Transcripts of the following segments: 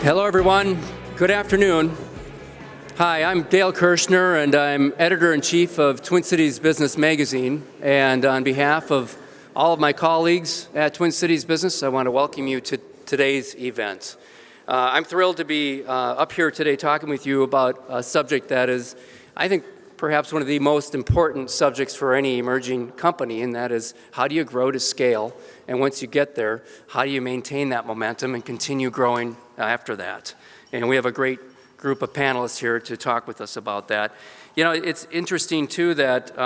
Hello, everyone. Good afternoon. Hi, I'm Dale Kirshner, and I'm editor-in-chief of Twin Cities Business Magazine. And on behalf of all of my colleagues at Twin Cities Business, I want to welcome you to today's event. I'm thrilled to be up here today talking with you about a subject that is, I think, perhaps one of the most important subjects for any emerging company, and that is how do you grow to scale? And once you get there, how do you maintain that momentum and continue growing after that? And we have a great group of panelists here to talk with us about that. You know, it's interesting too that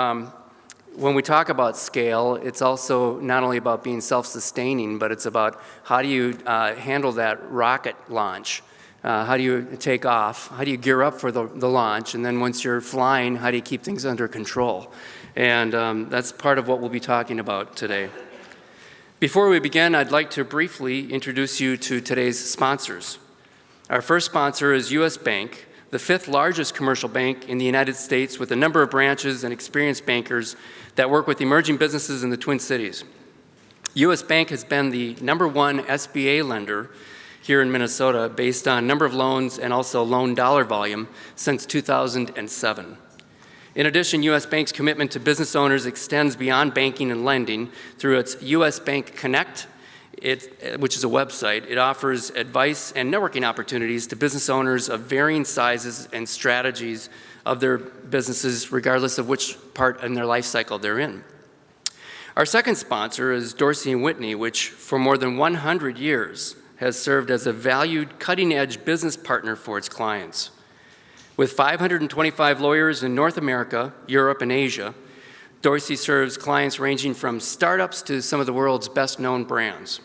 when we talk about scale, it's also not only about being self-sustaining, but it's about how do you handle that rocket launch? How do you take off? How do you gear up for the launch? And then once you're flying, how do you keep things under control? And that's part of what we'll be talking about today. Before we begin, I'd like to briefly introduce you to today's sponsors. Our first sponsor is U.S. Bank, the fifth largest commercial bank in the United States with a number of branches and experienced bankers that work with emerging businesses in the Twin Cities. U.S. Bank has been the #1 SBA lender here in Minnesota based on number of loans and also loan dollar volume since 2007. In addition, U.S. Bank's commitment to business owners extends beyond banking and lending through its U.S. Bank Connect, which is a website. It offers advice and networking opportunities to business owners of varying sizes and strategies of their businesses, regardless of which part in their life cycle they're in. Our second sponsor is Dorsey & Whitney, which for more than 100 years has served as a valued cutting-edge business partner for its clients. With 525 lawyers in North America, Europe, and Asia, Dorsey serves clients ranging from startups to some of the world's best-known brands.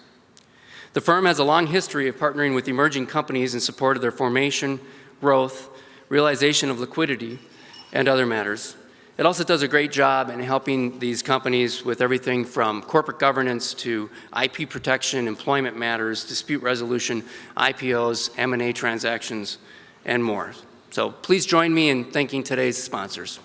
The firm has a long history of partnering with emerging companies in support of their formation, growth, realization of liquidity, and other matters. It also does a great job in helping these companies with everything from corporate governance to IP protection, employment matters, dispute resolution, IPOs, M&A transactions, and more. So please join me in thanking today's sponsors.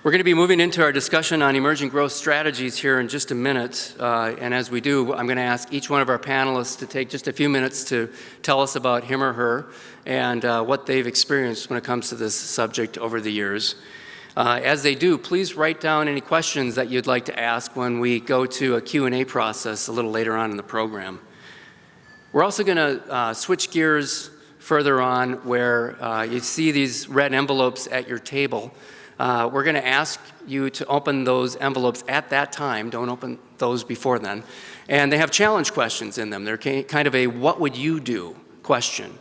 We're going to be moving into our discussion on emerging growth strategies here in just a minute. And as we do, I'm going to ask each one of our panelists to take just a few minutes to tell us about him or her and what they've experienced when it comes to this subject over the years. As they do, please write down any questions that you'd like to ask when we go to a Q&A process a little later on in the program. We're also going to switch gears further on where you see these red envelopes at your table. We're going to ask you to open those envelopes at that time. Don't open those before then. And they have challenge questions in them. They're kind of a what would you do question.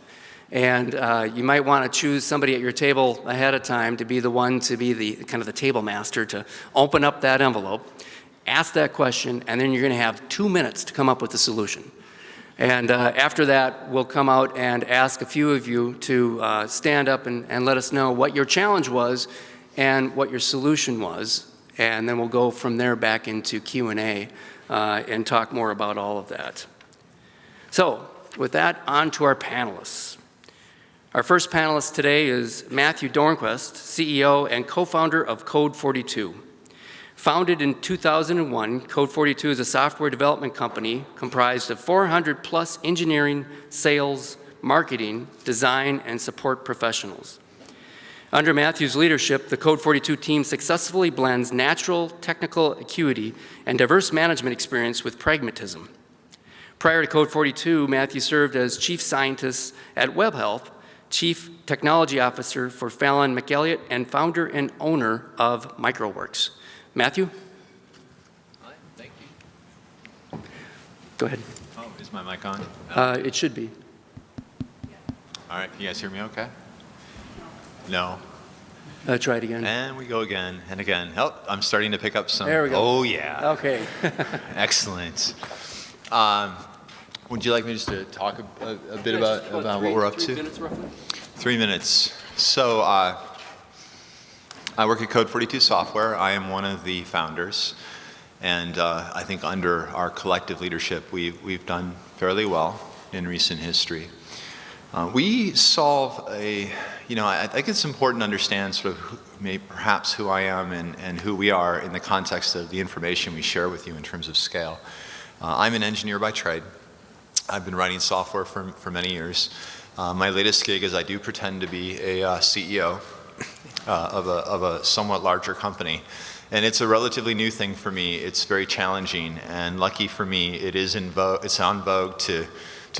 And you might want to choose somebody at your table ahead of time to be the one to be the kind of the table master to open up that envelope, ask that question, and then you're going to have 2 minutes to come up with a solution. And after that, we'll come out and ask a few of you to stand up and let us know what your challenge was and what your solution was, and then we'll go from there back into Q&A and talk more about all of that. So with that, on to our panelists. Our first panelist today is Matthew Dornquist, CEO and co-founder of Code42. Founded in 2001, Code42 is a software development company comprised of 400+ engineering, sales, marketing, design, and support professionals. Under Matthew's leadership, the Code42 team successfully blends natural technical acuity and diverse management experience with pragmatism. Prior to Code42, Matthew served as chief scientist at WebHealth, chief technology officer for Fallon McElliott, and founder and owner of MicroWorks. Matthew? Hi, thank you. Go ahead. Oh, is my mic on? It should be. All right, can you guys hear me okay? No. Try it again. And we go again and again. Oh, I'm starting to pick up some. There we go. Oh, yeah. Okay. Excellent. Would you like me just to talk a bit about what we're up to? 3 minutes roughly. 3 minutes. So I work at Code42 Software. I am one of the founders. And I think under our collective leadership, we've done fairly well in recent history. We solve I think it's important to understand sort of perhaps who I am and who we are in the context of the information we share with you in terms of scale. I'm an engineer by trade. I've been writing software for many years. My latest gig is I do pretend to be a CEO of a somewhat larger company. And it's a relatively new thing for me. It's very challenging, and lucky for me, it's on vogue to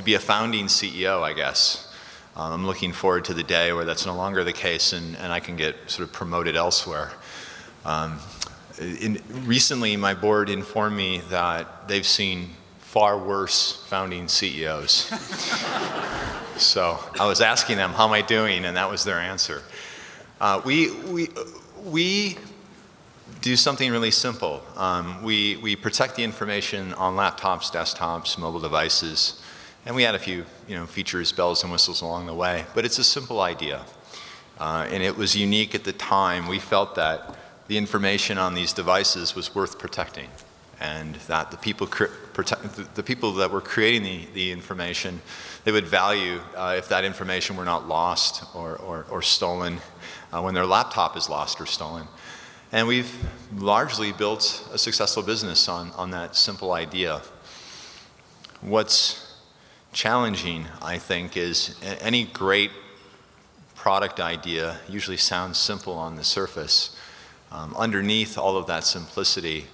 be a founding CEO, I guess. I'm looking forward to the day where that's no longer the case and I can get sort of promoted elsewhere. Recently, my board informed me that they've seen far worse founding CEOs. So I was asking them, how am I doing? And that was their answer. We do something really simple. We protect the information on laptops, desktops, mobile devices, and we add a few features, bells and whistles along the way. But it's a simple idea, and it was unique at the time. We felt that the information on these devices was worth protecting, and that the people that were creating the information, they would value if that information were not lost or stolen when their laptop is lost or stolen. And we've largely built a successful business on that simple idea. What's challenging, I think, is any great product idea usually sounds simple on the surface. Underneath all of that simplicity,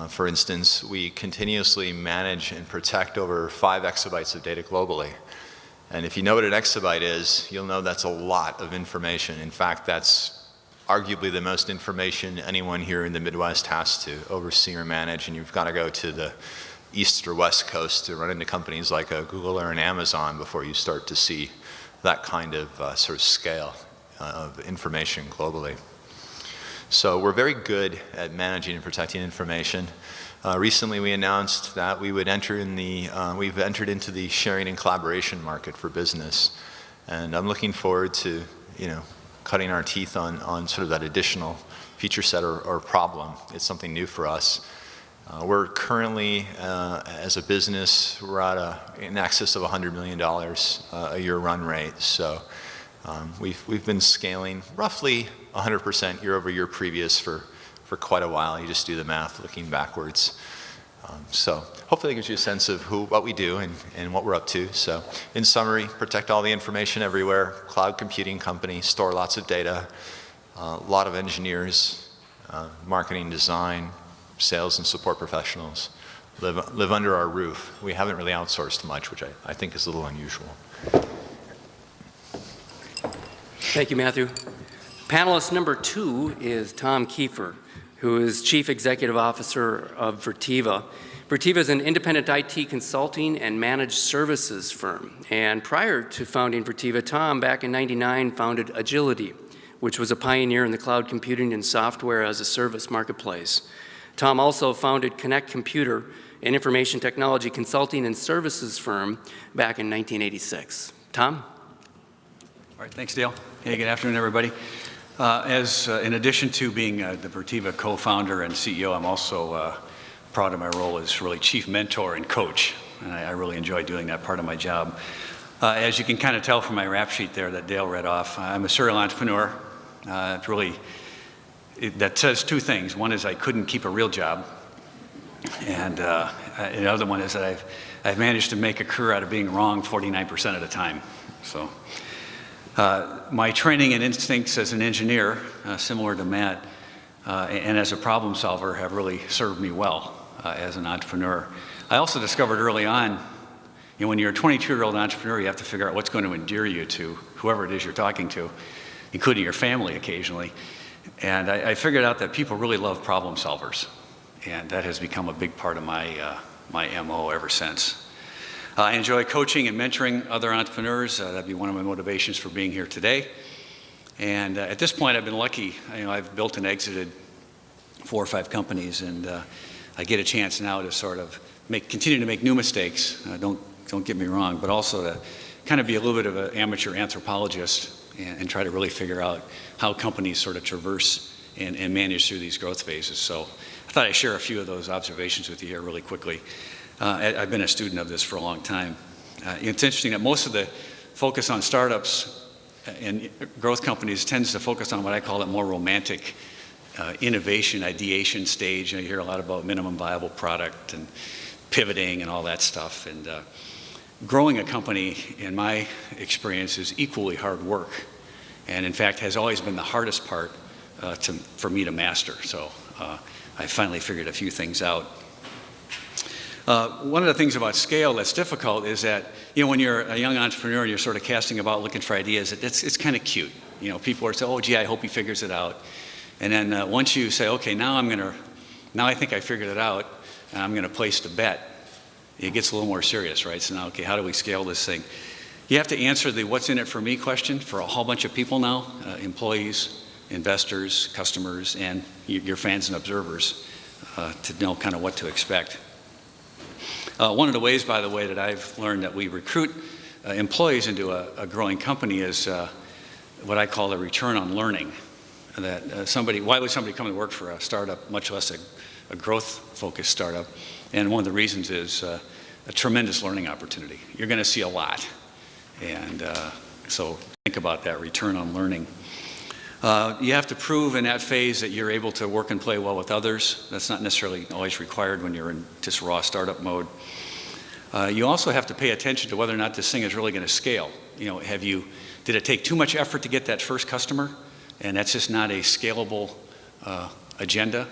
for instance, we continuously manage and protect over 5 exabytes of data globally. And if you know what an exabyte is, you'll know that's a lot of information. In fact, that's arguably the most information anyone here in the Midwest has to oversee or manage, and you've got to go to the East or West Coast to run into companies like a Google or an Amazon before you start to see that kind of sort of scale of information globally. So we're very good at managing and protecting information. Recently we announced that we've entered into the sharing and collaboration market for business. And I'm looking forward to, cutting our teeth on sort of that additional feature set or problem. It's something new for us. We're currently, as a business, we're at in excess of $100 million a year run rate. So we've been scaling roughly 100% year over year previous for quite a while. You just do the math looking backwards. So hopefully that gives you a sense of what we do and what we're up to. So in summary, protect all the information everywhere, cloud computing company, store lots of data, a lot of engineers, marketing, design, sales and support professionals live under our roof. We haven't really outsourced much, which I think is a little unusual. Thank you, Matthew. Panelist number 2 is Tom Kiefer, who is Chief Executive Officer of Vertiva. Vertiva is an independent IT consulting and managed services firm. And prior to founding Vertiva, Tom, back in '99, founded Agility, which was a pioneer in the cloud computing and software as a service marketplace. Tom also founded Connect Computer, an information technology consulting and services firm, back in 1986. Tom? All right, thanks, Dale. Hey, good afternoon, everybody. In addition to being the Vertiva co-founder and CEO, I'm also proud of my role as really chief mentor and coach, and I really enjoy doing that part of my job. As you can kind of tell from my rap sheet there that Dale read off, I'm a serial entrepreneur. That says 2 things. One is I couldn't keep a real job, and the other one is that I've managed to make a career out of being wrong 49% of the time. So. My training and instincts as an engineer, similar to Matt, and as a problem solver have really served me well as an entrepreneur. I also discovered early on, when you're a 22-year-old entrepreneur, you have to figure out what's going to endear you to whoever it is you're talking to, including your family occasionally. And I figured out that people really love problem solvers, and that has become a big part of my MO ever since. I enjoy coaching and mentoring other entrepreneurs. That'd be one of my motivations for being here today. And at this point, I've been lucky. I've built and exited 4 or 5 companies, and I get a chance now to sort of continue to make new mistakes. Don't get me wrong, but also to kind of be a little bit of an amateur anthropologist and try to really figure out how companies sort of traverse and manage through these growth phases. So I thought I'd share a few of those observations with you here really quickly. I've been a student of this for a long time. It's interesting that most of the focus on startups and growth companies tends to focus on what I call it more romantic innovation, ideation stage. You hear a lot about minimum viable product and pivoting and all that stuff. And growing a company, in my experience, is equally hard work. And in fact, has always been the hardest part for me to master. So I finally figured a few things out. One of the things about scale that's difficult is that, when you're a young entrepreneur and you're sort of casting about looking for ideas, it's kind of cute. People are saying, oh, gee, I hope he figures it out. And then once you say, okay, now I think I figured it out, and I'm going to place the bet, it gets a little more serious, right? So now, okay, how do we scale this thing? You have to answer the what's in it for me question for a whole bunch of people now, employees, investors, customers, and your fans and observers to know kind of what to expect. One of the ways, by the way, that I've learned that we recruit employees into a growing company is what I call a return on learning. That why would somebody come to work for a startup, much less a growth-focused startup? And one of the reasons is a tremendous learning opportunity. You're going to see a lot. And so think about that return on learning. You have to prove in that phase that you're able to work and play well with others. That's not necessarily always required when you're in just raw startup mode. You also have to pay attention to whether or not this thing is really going to scale. Did it take too much effort to get that first customer? And that's just not a scalable agenda.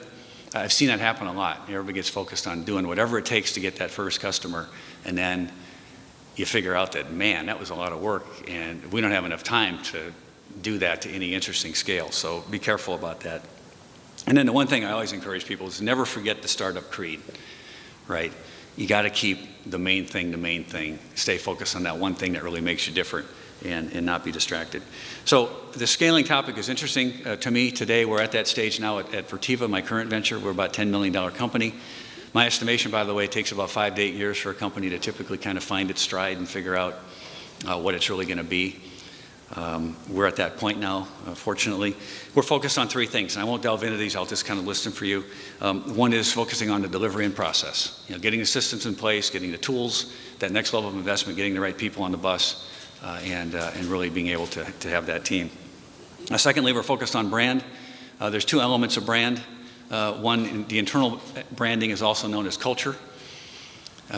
I've seen that happen a lot. Everybody gets focused on doing whatever it takes to get that first customer, and then you figure out that, man, that was a lot of work, and we don't have enough time to do that to any interesting scale. So be careful about that. And then the one thing I always encourage people is never forget the startup creed, right? You got to keep the main thing. Stay focused on that one thing that really makes you different. And not be distracted. So the scaling topic is interesting to me today. We're at that stage now at Vertiva, my current venture. We're about a $10 million company. My estimation, by the way, it takes about 5 to 8 years for a company to typically kind of find its stride and figure out what it's really going to be. We're at that point now, fortunately. We're focused on 3 things, and I won't delve into these. I'll just kind of list them for you. One is focusing on the delivery and process. Getting the systems in place, getting the tools, that next level of investment, getting the right people on the bus. And really being able to have that team. Secondly, we're focused on brand. There's 2 elements of brand. One, the internal branding is also known as culture.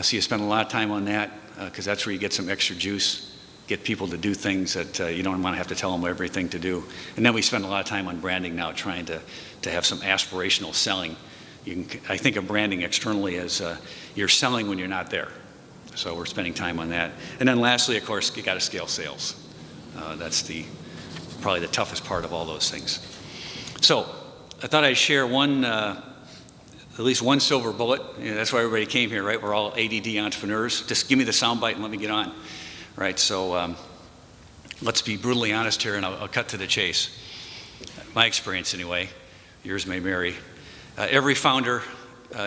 So you spend a lot of time on that because that's where you get some extra juice, get people to do things that you don't want to have to tell them everything to do. And then we spend a lot of time on branding now, trying to have some aspirational selling. I think of branding externally as you're selling when you're not there. So we're spending time on that. And then lastly, of course, you got to scale sales. That's probably the toughest part of all those things. So I thought I'd share at least one silver bullet. That's why everybody came here, right? We're all ADD entrepreneurs. Just give me the soundbite and let me get on, right? So let's be brutally honest here, and I'll cut to the chase. My experience, anyway. Yours may vary. Every founder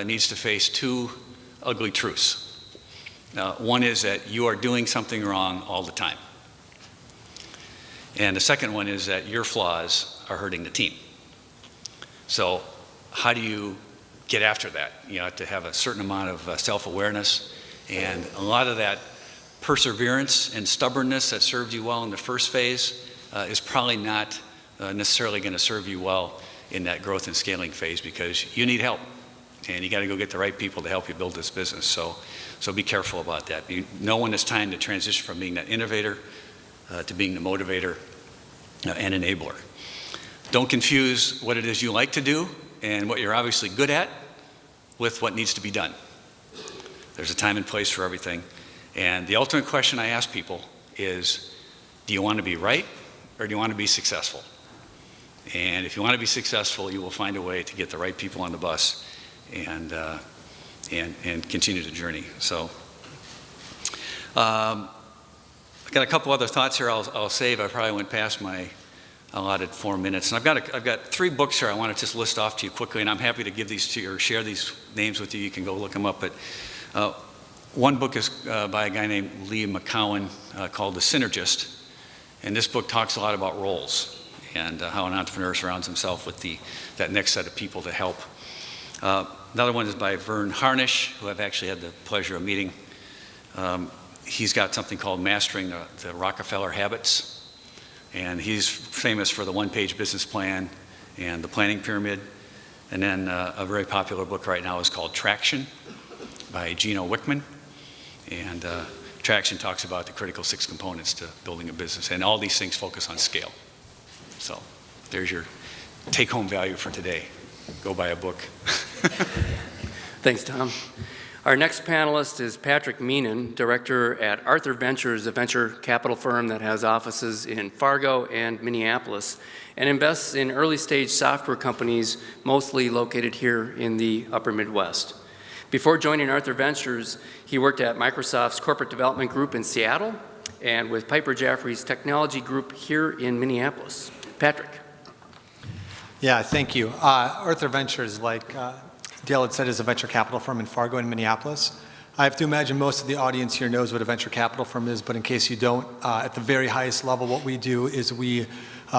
needs to face 2 ugly truths. One is that you are doing something wrong all the time. And the second one is that your flaws are hurting the team. So how do you get after that? You have to have a certain amount of self-awareness, and a lot of that perseverance and stubbornness that served you well in the first phase is probably not necessarily going to serve you well in that growth and scaling phase, because you need help, and you got to go get the right people to help you build this business. So be careful about that. Know when it's time to transition from being that innovator to being the motivator and enabler. Don't confuse what it is you like to do and what you're obviously good at with what needs to be done. There's a time and place for everything. And the ultimate question I ask people is, do you want to be right or do you want to be successful? And if you want to be successful, you will find a way to get the right people on the bus and continue the journey. So I've got a couple other thoughts here I'll save. I probably went past my allotted 4 minutes. And I've got 3 books here I want to just list off to you quickly, and I'm happy to give these to you or share these names with you. You can go look them up. But one book is by a guy named Lee McCowan called The Synergist. And this book talks a lot about roles and how an entrepreneur surrounds himself with that next set of people to help. Another one is by Verne Harnish, who I've actually had the pleasure of meeting. he's got something called Mastering the Rockefeller Habits, and he's famous for the one-page business plan and the planning pyramid. And then a very popular book right now is called Traction by Gino Wickman. And Traction talks about the critical 6 components to building a business, and all these things focus on scale. So there's your take-home value for today. Go buy a book. Thanks, Tom. Our next panelist is Patrick Meenan, director at Arthur Ventures, a venture capital firm that has offices in Fargo and Minneapolis, and invests in early-stage software companies, mostly located here in the upper Midwest. Before joining Arthur Ventures, he worked at Microsoft's corporate development group in Seattle and with Piper Jaffray's technology group here in Minneapolis. Patrick. Yeah, thank you. Arthur Ventures, like Dale had said, is a venture capital firm in Fargo and Minneapolis. I have to imagine most of the audience here knows what a venture capital firm is, but in case you don't, at the very highest level, what we do is we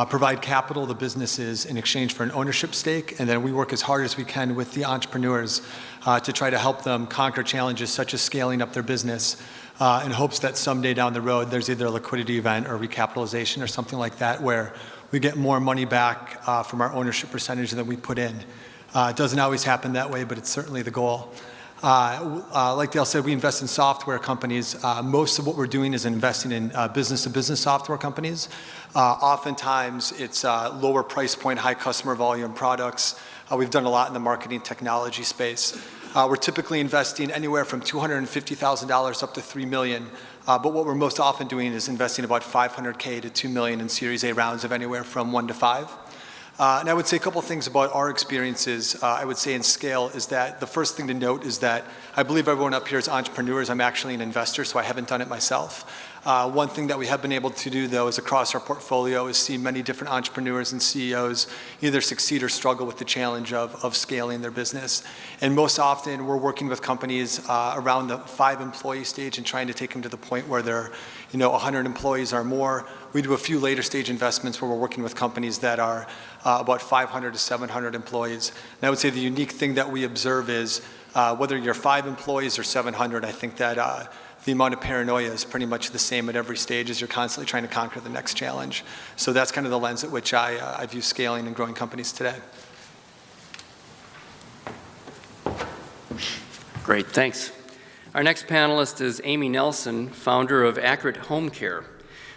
provide capital to businesses in exchange for an ownership stake, and then we work as hard as we can with the entrepreneurs to try to help them conquer challenges such as scaling up their business in hopes that someday down the road there's either a liquidity event or recapitalization or something like that where we get more money back from our ownership percentage than we put in. It doesn't always happen that way, but it's certainly the goal. Like Dale said, we invest in software companies. Most of what we're doing is investing in business-to-business software companies. Oftentimes, it's lower price point, high customer volume products. We've done a lot in the marketing technology space. We're typically investing anywhere from $250,000 up to $3 million. But what we're most often doing is investing about $500K to $2 million in Series A rounds of anywhere from 1 to 5. And I would say a couple of things about our experiences, I would say in scale, is that the first thing to note is that I believe everyone up here is entrepreneurs. I'm actually an investor, so I haven't done it myself. One thing that we have been able to do, though, is across our portfolio is see many different entrepreneurs and CEOs either succeed or struggle with the challenge of scaling their business. And most often, we're working with companies around the 5-employee stage and trying to take them to the point where they're 100 employees or more. We do a few later stage investments where we're working with companies that are about 500 to 700 employees. And I would say the unique thing that we observe is whether you're 5 employees or 700, I think that the amount of paranoia is pretty much the same at every stage as you're constantly trying to conquer the next challenge. So that's kind of the lens at which I view scaling and growing companies today. Great, thanks. Our next panelist is Amy Nelson, founder of Accurate Home Care.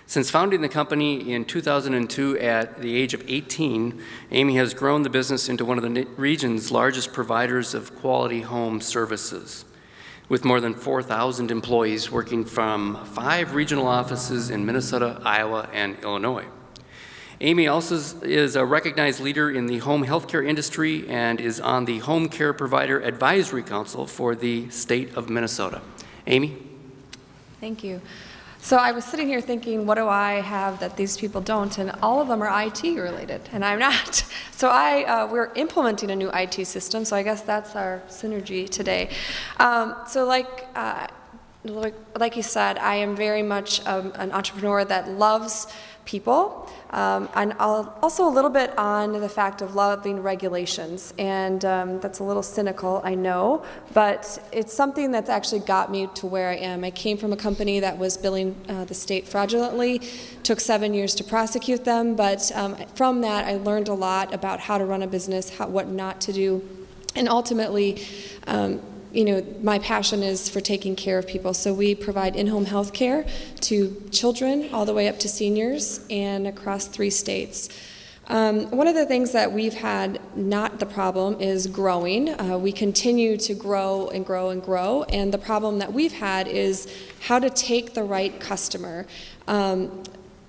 Since founding the company in 2002 at the age of 18, Amy has grown the business into one of the region's largest providers of quality home services, with more than 4,000 employees working from 5 regional offices in Minnesota, Iowa, and Illinois. Amy also is a recognized leader in the home healthcare industry and is on the Home Care Provider Advisory Council for the state of Minnesota. Amy? Thank you. So I was sitting here thinking, what do I have that these people don't? And all of them are IT related, and I'm not. So we're implementing a new IT system, so I guess that's our synergy today. So like you said, I am very much an entrepreneur that loves people, and also a little bit on the fact of loving regulations, and that's a little cynical, I know, but it's something that's actually got me to where I am. I came from a company that was billing the state fraudulently, took 7 years to prosecute them, but from that I learned a lot about how to run a business, what not to do, and ultimately my passion is for taking care of people. So we provide in-home health care to children all the way up to seniors and across 3 states. One of the things that we've had not the problem is growing. We continue to grow and grow and grow, and the problem that we've had is how to take the right customer.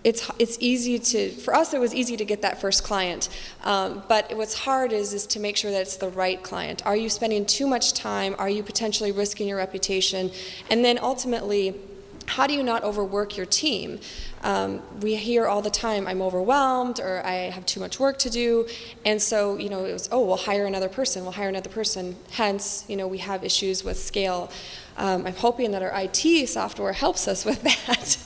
It's easy for us, it was easy to get that first client, but what's hard is to make sure that it's the right client. Are you spending too much time? Are you potentially risking your reputation? And then ultimately, how do you not overwork your team? We hear all the time, I'm overwhelmed, or I have too much work to do, and so, it was, we'll hire another person, hence, we have issues with scale. I'm hoping that our IT software helps us with that.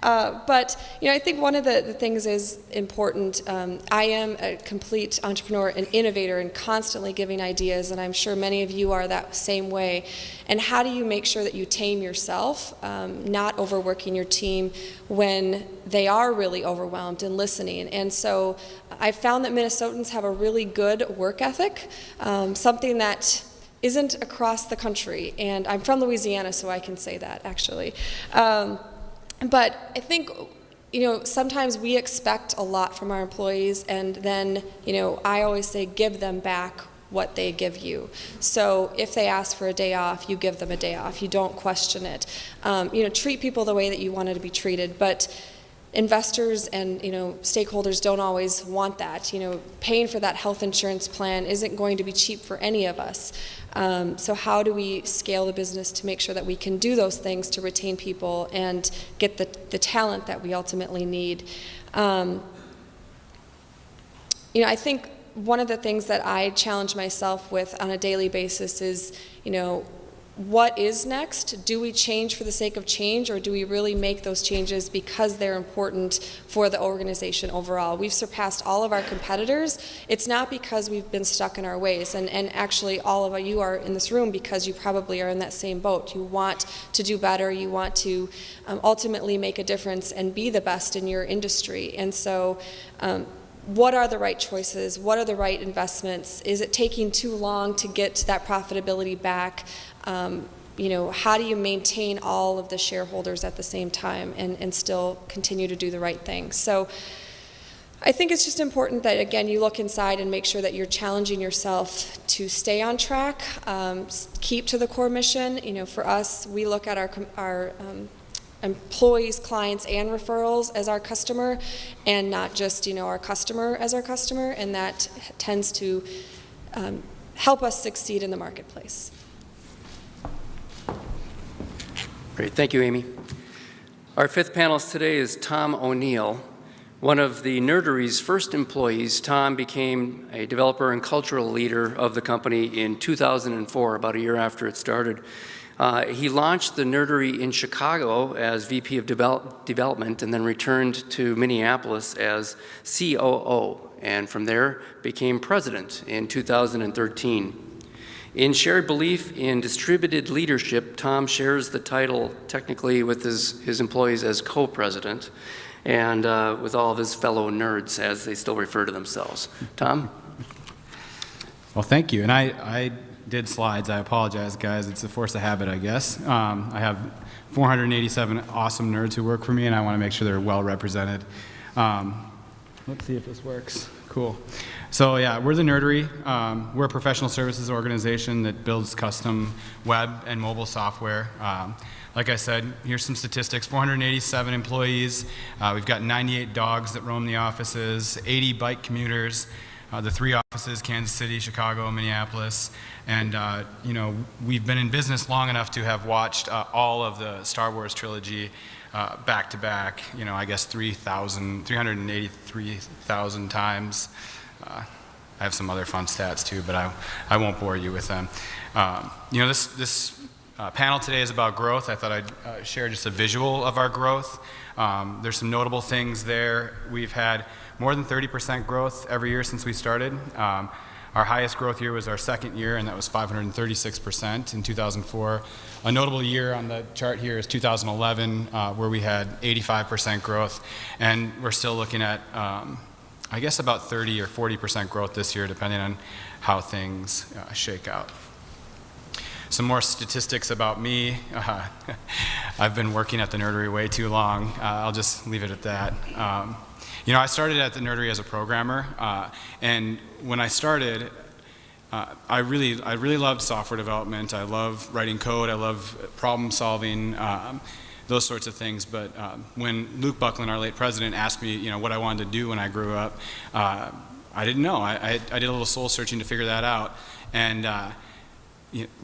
But I think one of the things is important. I am a complete entrepreneur and innovator and constantly giving ideas, and I'm sure many of you are that same way. And how do you make sure that you tame yourself, not overworking your team when they are really overwhelmed and listening? And so I found that Minnesotans have a really good work ethic, something that isn't across the country. And I'm from Louisiana, so I can say that, actually. But I think, sometimes we expect a lot from our employees, and then, I always say give them back what they give you. So if they ask for a day off, you give them a day off. You don't question it. Treat people the way that you wanted to be treated. But investors and stakeholders don't always want that. Paying for that health insurance plan isn't going to be cheap for any of us. So how do we scale the business to make sure that we can do those things to retain people and get the talent that we ultimately need? I think one of the things that I challenge myself with on a daily basis is, what is next? Do we change for the sake of change, or do we really make those changes because they're important for the organization overall? We've surpassed all of our competitors. It's not because we've been stuck in our ways, and actually all of you are in this room because you probably are in that same boat. You want to do better. You want to ultimately make a difference and be the best in your industry. And so what are the right choices? What are the right investments? Is it taking too long to get that profitability back? How do you maintain all of the shareholders at the same time and still continue to do the right thing? So I think it's just important that, again, you look inside and make sure that you're challenging yourself to stay on track, keep to the core mission. For us, we look at our employees, clients, and referrals as our customer, and not just our customer as our customer, and that tends to help us succeed in the marketplace. Great. Thank you, Amy. Our fifth panelist today is Tom O'Neill. One of the Nerdery's first employees, Tom became a developer and cultural leader of the company in 2004, about a year after it started. He launched the Nerdery in Chicago as VP of Development and then returned to Minneapolis as COO, and from there became president in 2013. In shared belief in distributed leadership, Tom shares the title technically with his employees as co-president and with all of his fellow nerds, as they still refer to themselves. Tom? Well, thank you. And I did slides. I apologize, guys. It's a force of habit, I guess. I have 487 awesome nerds who work for me, and I want to make sure they're well represented. Let's see if this works. Cool. So yeah, we're the Nerdery. We're a professional services organization that builds custom web and mobile software. Like I said, here's some statistics: 487 employees. We've got 98 dogs that roam the offices, 80 bike commuters, the 3 offices, Kansas City, Chicago, Minneapolis. And we've been in business long enough to have watched all of the Star Wars trilogy back to back, I guess 383,000 times. I have some other fun stats too, but I won't bore you with them. This panel today is about growth. I thought I'd share just a visual of our growth. There's some notable things there. We've had more than 30% growth every year since we started. Our highest growth year was our second year, and that was 536% in 2004. A notable year on the chart here is 2011, where we had 85% growth, and we're still looking at, I guess, about 30 or 40% growth this year, depending on how things shake out. Some more statistics about me. I've been working at the Nerdery way too long. I'll just leave it at that. I started at the Nerdery as a programmer, and when I started, I really loved software development. I love writing code. I love problem solving, those sorts of things. But when Luke Buckland, our late president, asked me, what I wanted to do when I grew up, I didn't know. I did a little soul searching to figure that out, and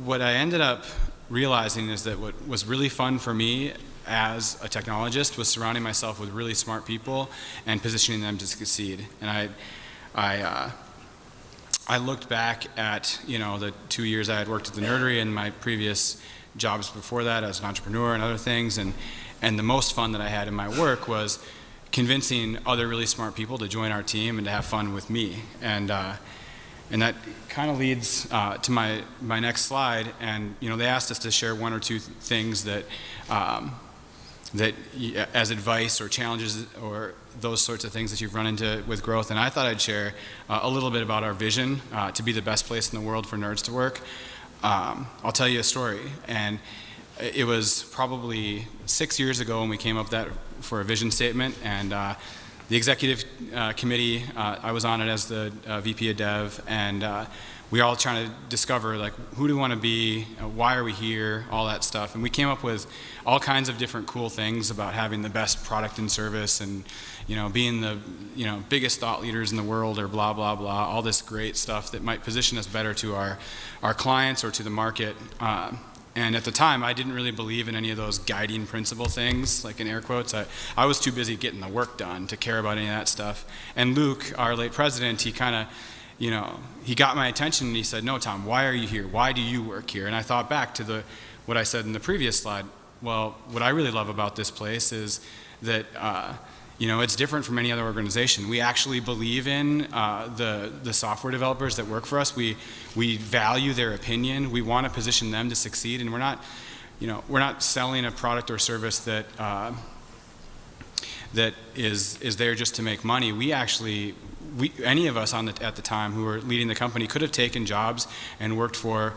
what I ended up realizing is that what was really fun for me as a technologist was surrounding myself with really smart people and positioning them to succeed. And I looked back at the 2 years I had worked at the Nerdery and my previous jobs before that as an entrepreneur and other things. And the most fun that I had in my work was convincing other really smart people to join our team and to have fun with me. And that kind of leads to my next slide. And they asked us to share one or two things that as advice or challenges or those sorts of things that you've run into with growth. And I thought I'd share a little bit about our vision to be the best place in the world for nerds to work. I'll tell you a story. And it was probably 6 years ago when we came up for a vision statement. And the executive committee, I was on it as the VP of Dev, and we were all trying to discover, like, who do we want to be, why are we here, all that stuff. And we came up with all kinds of different cool things about having the best product and service and, being the, biggest thought leaders in the world or blah, blah, blah, all this great stuff that might position us better to our clients or to the market. And at the time, I didn't really believe in any of those guiding principle things, like in air quotes. I was too busy getting the work done to care about any of that stuff. And Luke, our late president, he kind of, he got my attention and he said, "No, Tom, why are you here? Why do you work here?" And I thought back to what I said in the previous slide. Well, what I really love about this place is that, it's different from any other organization. We actually believe in the software developers that work for us. We value their opinion. We want to position them to succeed, and we're not selling a product or service that is there just to make money. Any of us at the time who were leading the company could have taken jobs and worked for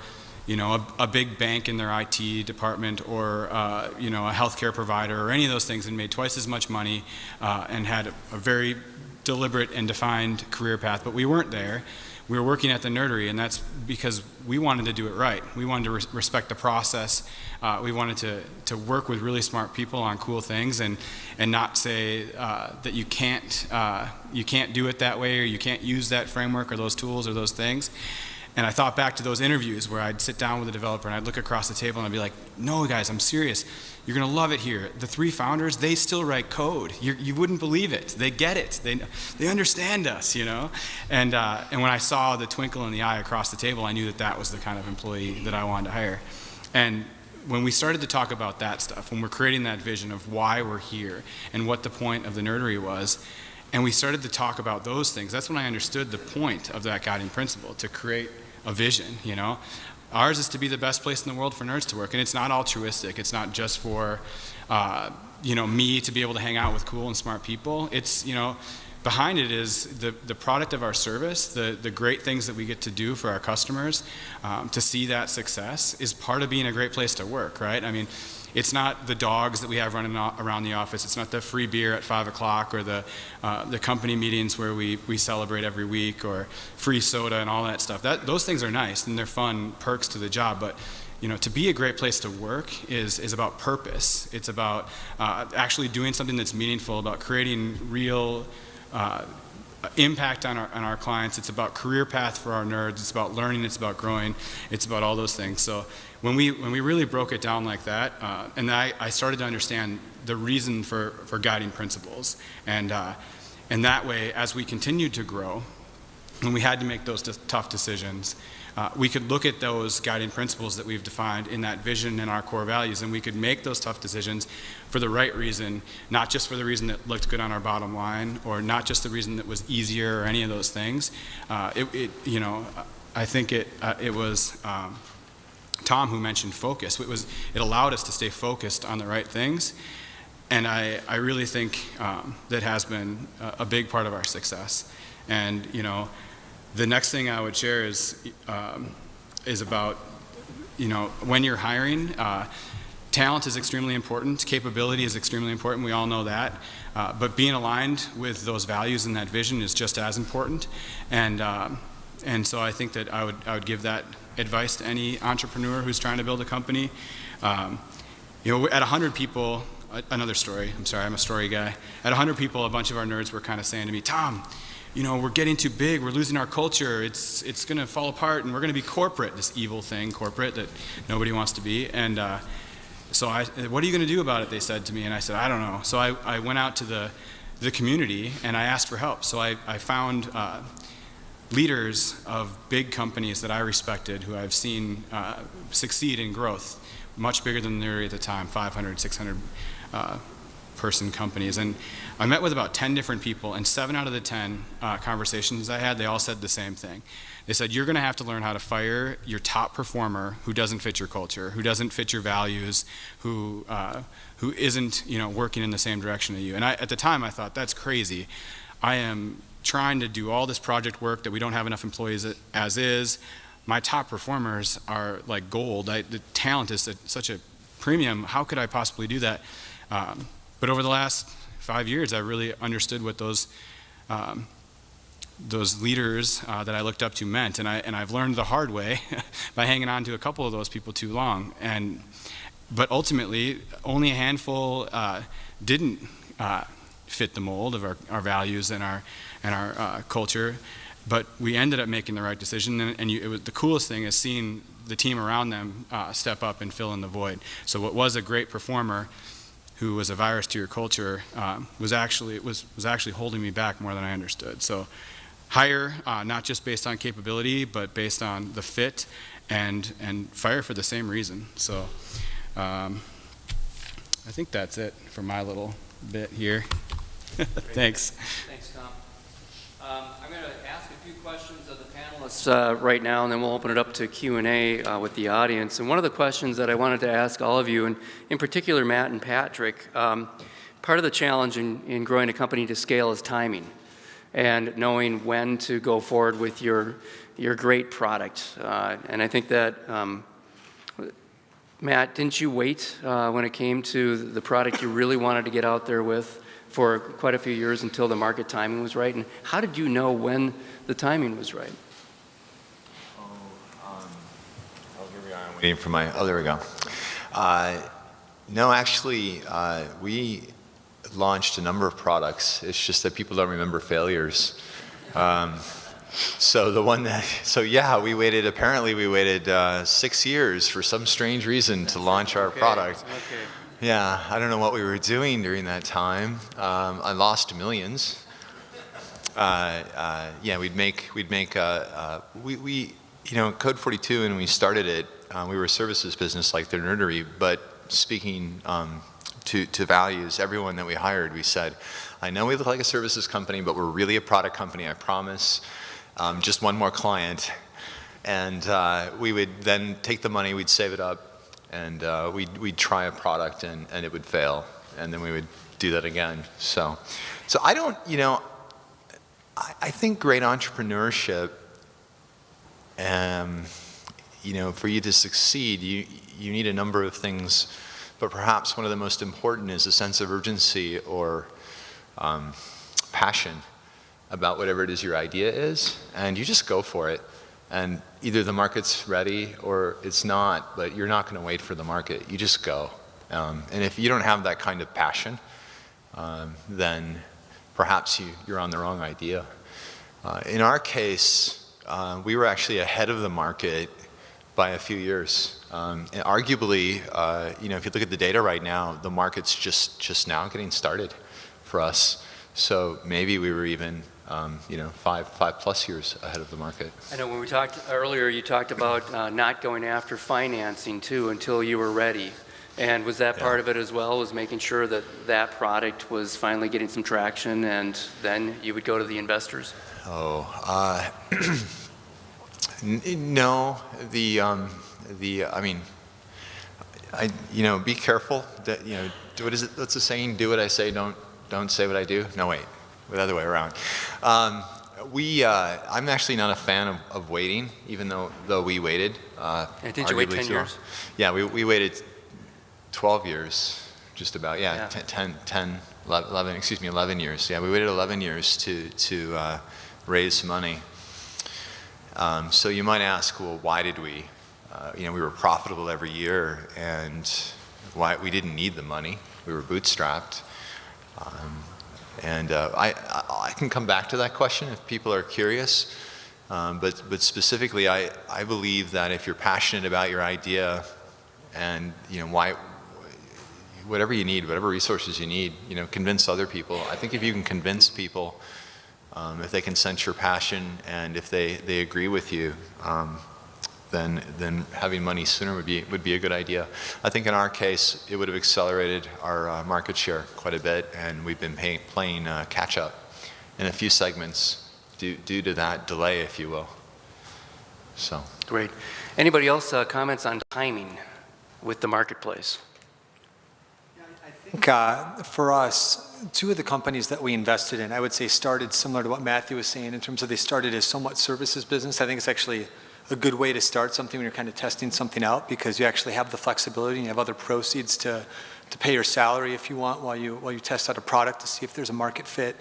a big bank in their IT department or, a healthcare provider or any of those things and made twice as much money and had a very deliberate and defined career path. But we weren't there. We were working at the Nerdery, and that's because we wanted to do it right. We wanted to respect the process. We wanted to work with really smart people on cool things and not say that you can't do it that way or you can't use that framework or those tools or those things. And I thought back to those interviews where I'd sit down with a developer and I'd look across the table and I'd be like, "No, guys, I'm serious. You're going to love it here. The 3 founders, they still write code. You wouldn't believe it. They get it. They understand us, And when I saw the twinkle in the eye across the table, I knew that was the kind of employee that I wanted to hire. And when we started to talk about that stuff, when we're creating that vision of why we're here and what the point of the Nerdery was, and we started to talk about those things, that's when I understood the point of that guiding principle, to create a vision, Ours is to be the best place in the world for nerds to work, and it's not altruistic. It's not just for, me to be able to hang out with cool and smart people. It's, behind it is the product of our service, the great things that we get to do for our customers. To see that success is part of being a great place to work, right? I mean, it's not the dogs that we have running around the office. It's not the free beer at 5 o'clock or the company meetings where we celebrate every week or free soda and all that stuff. Those things are nice and they're fun perks to the job. But to be a great place to work is about purpose. It's about actually doing something that's meaningful, about creating real impact on our clients. It's about career path for our nerds. It's about learning. It's about growing. It's about all those things. So when we really broke it down like that, and I started to understand the reason for guiding principles, and that way, as we continued to grow, and we had to make those tough decisions, we could look at those guiding principles that we've defined in that vision and our core values, and we could make those tough decisions for the right reason, not just for the reason that looked good on our bottom line, or not just the reason that was easier or any of those things. I think it was Tom who mentioned focus. It allowed us to stay focused on the right things, and I really think that has been a big part of our success. And the next thing I would share is about when you're hiring, talent is extremely important, capability is extremely important. We all know that, but being aligned with those values and that vision is just as important. And so I think that I would give that advice to any entrepreneur who's trying to build a company. At 100 people, another story, I'm sorry, I'm a story guy. At 100 people, a bunch of our nerds were kind of saying to me, "Tom, we're getting too big, we're losing our culture, it's going to fall apart, and we're going to be corporate," this evil thing, corporate, that nobody wants to be. And so what are you going to do about it, they said to me, and I said, "I don't know." So I went out to the community, and I asked for help. So I found leaders of big companies that I respected, who I've seen succeed in growth, much bigger than they were at the time, 500, 600 person companies. And I met with about 10 different people, and 7 out of the 10 conversations I had, they all said the same thing. They said, you're going to have to learn how to fire your top performer who doesn't fit your culture, who doesn't fit your values, who isn't, working in the same direction as you. And at the time, I thought, that's crazy. I am trying to do all this project work that we don't have enough employees as is. My top performers are like gold. The talent is at such a premium. How could I possibly do that? But over the last 5 years, I really understood what those leaders that I looked up to meant, and I've learned the hard way by hanging on to a couple of those people too long. But ultimately, only a handful didn't fit the mold of our values and our culture. But we ended up making the right decision, and the coolest thing is seeing the team around them step up and fill in the void. So what was a great performer, who was a virus to your culture, was actually holding me back more than I understood. So hire not just based on capability, but based on the fit, and fire for the same reason. So I think that's it for my little bit here. Thanks. Thanks, Tom. I'm going to ask a few questions of the panelists right now, and then we'll open it up to Q&A with the audience. And one of the questions that I wanted to ask all of you, and in particular Matt and Patrick, part of the challenge in growing a company to scale is timing, and knowing when to go forward with your great product. And I think that, Matt, didn't you wait when it came to the product you really wanted to get out there with for quite a few years until the market timing was right? And how did you know when the timing was right? Here we are. I'm waiting for my, there we go. No, actually, we launched a number of products. It's just that people don't remember failures. We waited, apparently we waited 6 years for some strange reason to launch our product. Okay. Yeah, I don't know what we were doing during that time. I lost millions. Code 42, when we started it, we were a services business like the Nerdery, but speaking to values, everyone that we hired, we said, I know we look like a services company, but we're really a product company, I promise. Just one more client. And we would then take the money, we'd save it up, and we'd try a product and it would fail, and then we would do that again. So I don't, I think great entrepreneurship, for you to succeed, you need a number of things, but perhaps one of the most important is a sense of urgency or passion about whatever it is your idea is, and you just go for it. And either the market's ready or it's not, but you're not going to wait for the market. You just go. And if you don't have that kind of passion, then perhaps you're on the wrong idea. In our case, we were actually ahead of the market by a few years. And arguably, if you look at the data right now, the market's just now getting started for us. So maybe we were even 5+ years ahead of the market. I know when we talked earlier, you talked about not going after financing too until you were ready. And was that part of it as well, was making sure that that product was finally getting some traction, and then you would go to the investors? No, be careful. That, what is it? What's the saying? Do what I say, don't say what I do. No, wait. The other way around. I'm actually not a fan of waiting, even though we waited. Did you wait 10 years? Yeah, we waited 12 years, just about. Yeah, 11 years. Yeah, we waited 11 years to raise money. So you might ask, well, why did we? We were profitable every year, and why we didn't need the money. We were bootstrapped. I can come back to that question if people are curious, but specifically, I believe that if you're passionate about your idea, and whatever you need, whatever resources you need, convince other people. I think if you can convince people, if they can sense your passion and if they agree with you, then having money sooner would be a good idea. I think in our case, it would have accelerated our market share quite a bit, and we've been playing catch up in a few segments due to that delay, if you will. So. Great. Anybody else comments on timing with the marketplace? I think for us, two of the companies that we invested in, I would say started similar to what Matthew was saying in terms of they started as somewhat services business. I think it's actually a good way to start something when you're kind of testing something out, because you actually have the flexibility and you have other proceeds to pay your salary if you want while you test out a product to see if there's a market fit.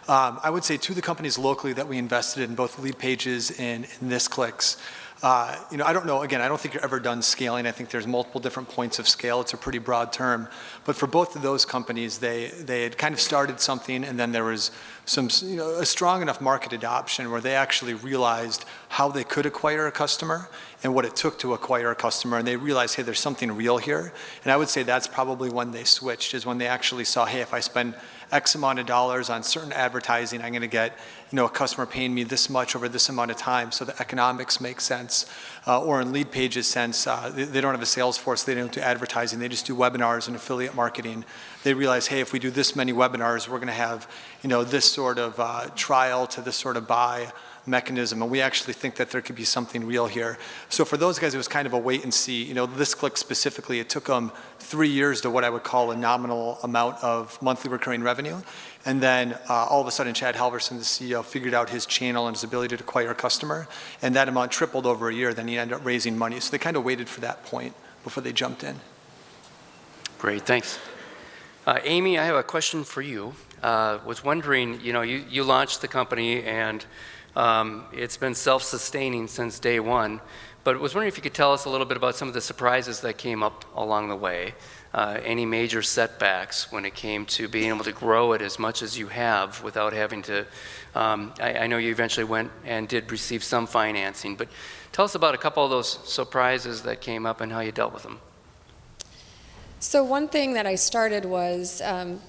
I would say two of the companies locally that we invested in, both Leadpages and ThisClicks. I don't know, again, I don't think you're ever done scaling. I think there's multiple different points of scale. It's a pretty broad term. But for both of those companies, they had kind of started something, and then there was a strong enough market adoption where they actually realized how they could acquire a customer and what it took to acquire a customer. And they realized, hey, there's something real here. And I would say that's probably when they switched, is when they actually saw, hey, if I spend X amount of dollars on certain advertising, I'm going to get a customer paying me this much over this amount of time, so the economics make sense. Or in Leadpages' sense, they don't have a sales force, they don't do advertising, they just do webinars and affiliate marketing. They realize, hey, if we do this many webinars, we're going to have this sort of trial to this sort of buy mechanism, and we actually think that there could be something real here. So for those guys, it was kind of a wait and see. ThisClick specifically, it took them 3 years to what I would call a nominal amount of monthly recurring revenue. And then all of a sudden, Chad Halverson, the CEO, figured out his channel and his ability to acquire a customer, and that amount tripled over a year. Then he ended up raising money. So they kind of waited for that point before they jumped in. Great, thanks. Amy, I have a question for you. Was wondering, you launched the company, and it's been self-sustaining since day one, but was wondering if you could tell us a little bit about some of the surprises that came up along the way, any major setbacks when it came to being able to grow it as much as you have without having to, I know you eventually went and did receive some financing, but tell us about a couple of those surprises that came up and how you dealt with them. So one thing that I started was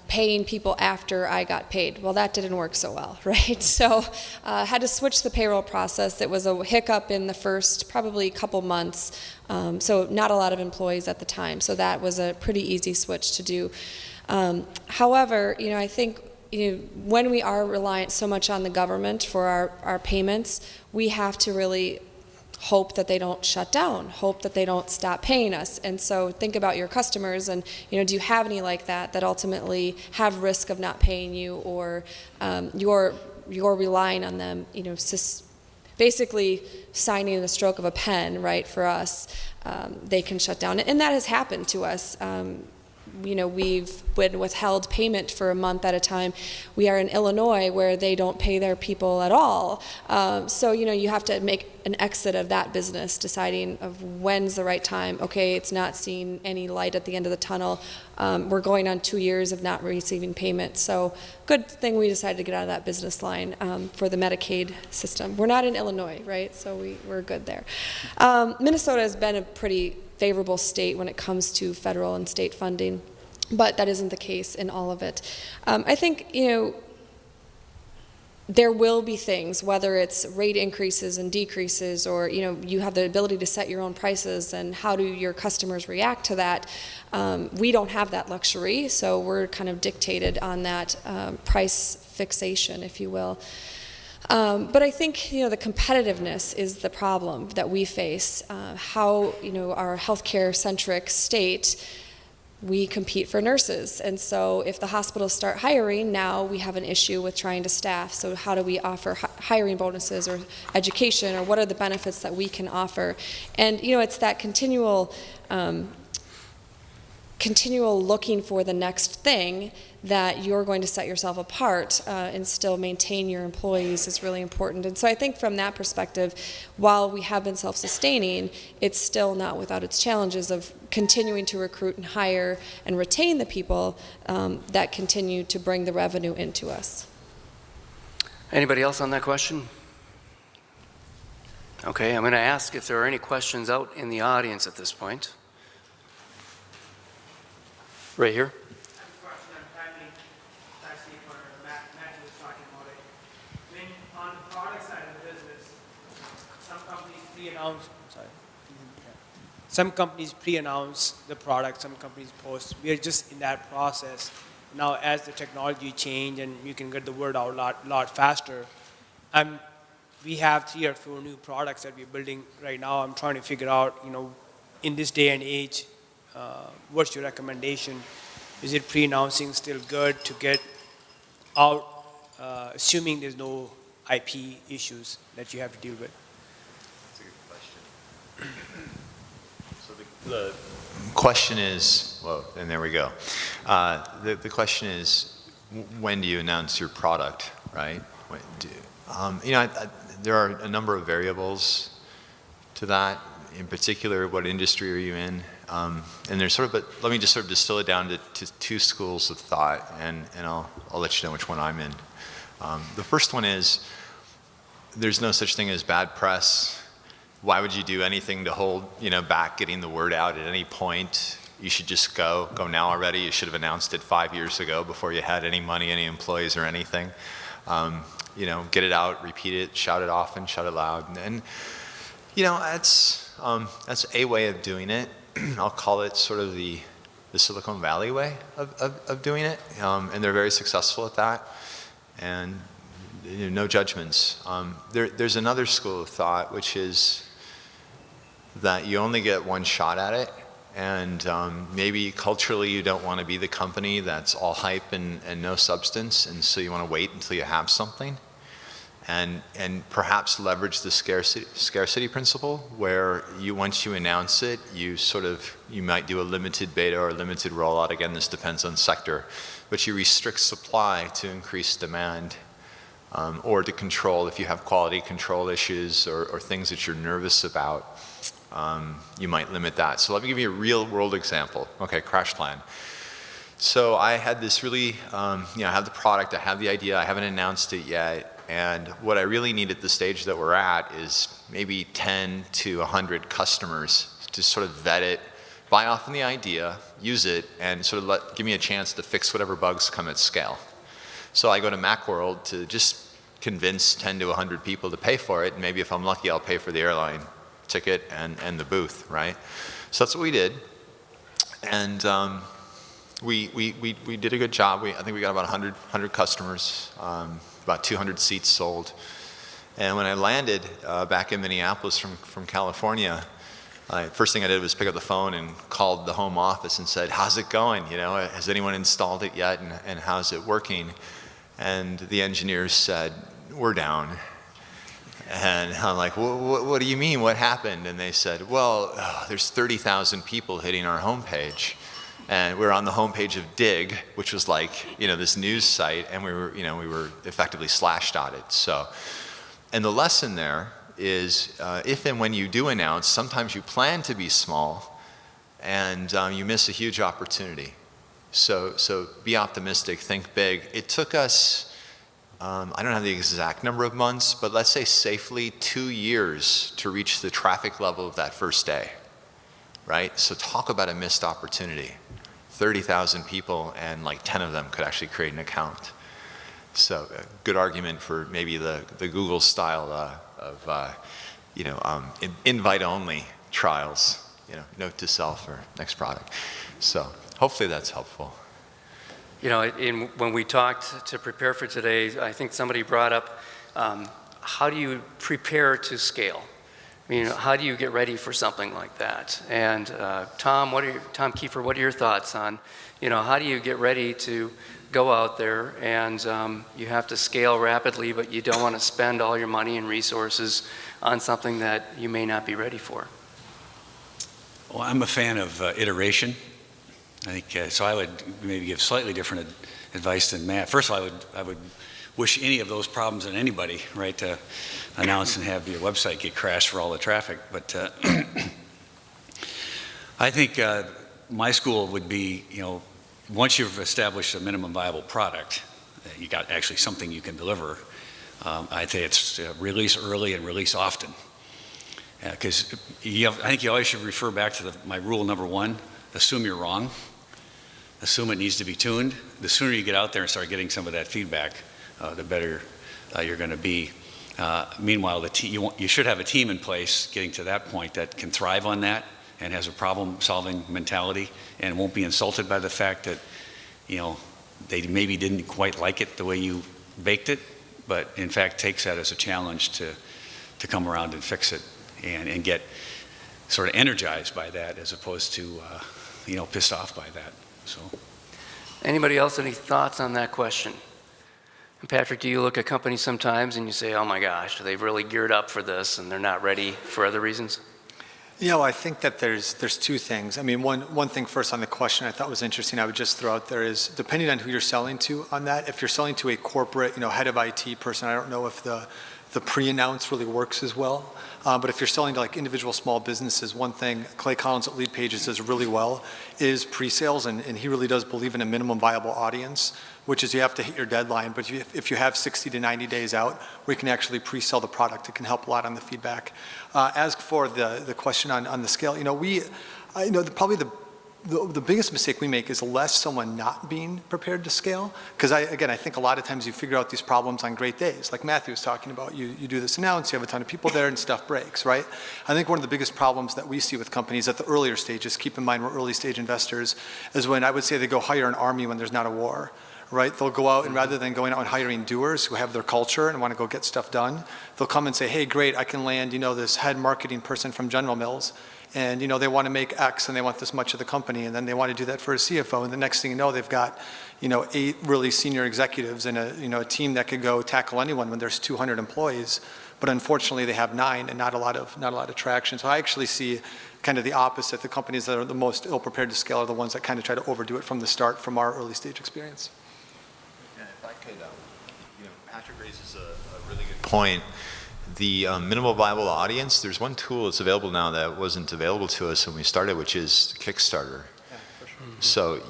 paying people after I got paid. Well, that didn't work so well, right? So I had to switch the payroll process. It was a hiccup in the first probably couple months, so not a lot of employees at the time. So that was a pretty easy switch to do. However, I think when we are reliant so much on the government for our payments, we have to really hope that they don't shut down, hope that they don't stop paying us. And so think about your customers and, do you have any like that ultimately have risk of not paying you, or you're relying on them, basically signing the stroke of a pen, right, for us, they can shut down. And that has happened to us. We've been withheld payment for a month at a time. We are in Illinois where they don't pay their people at all. So, you have to make an exit of that business, deciding of when's the right time. Okay, it's not seeing any light at the end of the tunnel. We're going on 2 years of not receiving payment. So good thing we decided to get out of that business line for the Medicaid system. We're not in Illinois, right? So we're good there. Minnesota has been a pretty favorable state when it comes to federal and state funding, but that isn't the case in all of it. I think, there will be things, whether it's rate increases and decreases, or you have the ability to set your own prices, and how do your customers react to that. We don't have that luxury, so we're kind of dictated on that price fixation, if you will. But I think the competitiveness is the problem that we face. How our healthcare-centric state, we compete for nurses, and so if the hospitals start hiring, now we have an issue with trying to staff. So how do we offer hiring bonuses or education, or what are the benefits that we can offer? And it's that continual looking for the next thing that you're going to set yourself apart and still maintain your employees is really important. And so I think from that perspective, while we have been self-sustaining, it's still not without its challenges of continuing to recruit and hire and retain the people that continue to bring the revenue into us. Anybody else on that question? Okay, I'm going to ask if there are any questions out in the audience at this point. Right here. Some companies pre-announce the product, some companies post. We are just in that process. Now, as the technology change and you can get the word out a lot faster, we have 3 or 4 new products that we're building right now. I'm trying to figure out, in this day and age, what's your recommendation? Is it pre-announcing still good to get out, assuming there's no IP issues that you have to deal with? That's a good question. So the question is, well, and there we go. The question is, when do you announce your product, right? There are a number of variables to that. In particular, what industry are you in? And there's but let me just sort of distill it down to 2 schools of thought, and I'll let you know which one I'm in. The first one is, there's no such thing as bad press. Why would you do anything to hold back getting the word out at any point? You should just go now already. You should have announced it 5 years ago before you had any money, any employees, or anything. Get it out, repeat it, shout it often, shout it loud, and that's a way of doing it. I'll call it sort of the Silicon Valley way of doing it, and they're very successful at that. And no judgments. There's another school of thought, which is that you only get one shot at it, and maybe culturally you don't want to be the company that's all hype and no substance, and so you want to wait until you have something, and perhaps leverage the scarcity principle, where once you announce it, you might do a limited beta or a limited rollout. Again, this depends on sector, but you restrict supply to increase demand. Or to control, if you have quality control issues or things that you're nervous about, you might limit that. So let me give you a real world example. Okay, crash plan. So I had this really, I have the product, I have the idea, I haven't announced it yet, and what I really need at the stage that we're at is maybe 10 to 100 customers to sort of vet it, buy off on the idea, use it, and sort of give me a chance to fix whatever bugs come at scale. So I go to Macworld to just convince 10 to 100 people to pay for it, and maybe if I'm lucky, I'll pay for the airline ticket and the booth, right? So that's what we did, and we did a good job. I think we got about 100 customers, about 200 seats sold. And when I landed back in Minneapolis from California, first thing I did was pick up the phone and called the home office and said, how's it going? Has anyone installed it yet, and how's it working? And the engineers said, we're down. And I'm like, what do you mean? What happened? And they said, well, there's 30,000 people hitting our homepage. And we're on the homepage of Dig, which was like, this news site, and we were effectively slashed on it. So, and the lesson there is, if and when you do announce, sometimes you plan to be small, and you miss a huge opportunity. So be optimistic, think big. It took us, I don't have the exact number of months, but let's say safely 2 years to reach the traffic level of that first day, right? So talk about a missed opportunity. 30,000 people, and like 10 of them could actually create an account. So a good argument for maybe the Google style of invite-only trials, note to self or next product. So hopefully that's helpful. When we talked to prepare for today, I think somebody brought up, how do you prepare to scale? How do you get ready for something like that? And Tom Kiefer, what are your thoughts on, how do you get ready to go out there and you have to scale rapidly, but you don't want to spend all your money and resources on something that you may not be ready for? Well, I'm a fan of iteration. I think so. I would maybe give slightly different advice than Matt. First of all, I would wish any of those problems on anybody, right? To announce and have your website get crashed for all the traffic. But I think my school would be, once you've established a minimum viable product, you got actually something you can deliver. I'd say it's release early and release often. Because I think you always should refer back to my rule number 1, assume you're wrong. Assume it needs to be tuned. The sooner you get out there and start getting some of that feedback, the better you're going to be. Meanwhile, you should have a team in place getting to that point that can thrive on that and has a problem-solving mentality and won't be insulted by the fact that, they maybe didn't quite like it the way you baked it, but in fact takes that as a challenge to come around and fix it and get sort of energized by that as opposed to, pissed off by that. So. Anybody else, any thoughts on that question? And Patrick, do you look at companies sometimes and you say, oh my gosh, they've really geared up for this and they're not ready for other reasons? Yeah, well, I think that there's two things. I mean, one thing first on the question I thought was interesting, I would just throw out there is, depending on who you're selling to on that, if you're selling to a corporate, head of IT person, I don't know if the pre-announce really works as well. But if you're selling to like individual small businesses, one thing Clay Collins at Lead Pages does really well is pre-sales, and he really does believe in a minimum viable audience, which is you have to hit your deadline. But if you have 60 to 90 days out, we can actually pre-sell the product. It can help a lot on the feedback. As for the question on the scale, probably the biggest mistake we make is less someone not being prepared to scale. Because I think a lot of times you figure out these problems on great days. Like Matthew was talking about, you do this announce, you have a ton of people there and stuff breaks, right? I think one of the biggest problems that we see with companies at the earlier stages, keep in mind we're early stage investors, is when I would say they go hire an army when there's not a war. Right? They'll go out and rather than going out and hiring doers who have their culture and want to go get stuff done, they'll come and say, hey, great, I can land, this head marketing person from General Mills. And, they want to make X and they want this much of the company. And then they want to do that for a CFO. And the next thing you know, they've got, 8 really senior executives and a team that could go tackle anyone when there's 200 employees. But unfortunately, they have 9 and not a lot of traction. So I actually see kind of the opposite. The companies that are the most ill-prepared to scale are the ones that kind of try to overdo it from the start from our early stage experience. Patrick raises a really good point. The minimal viable audience, there's one tool that's available now that wasn't available to us when we started, which is Kickstarter. Yeah, for sure. So,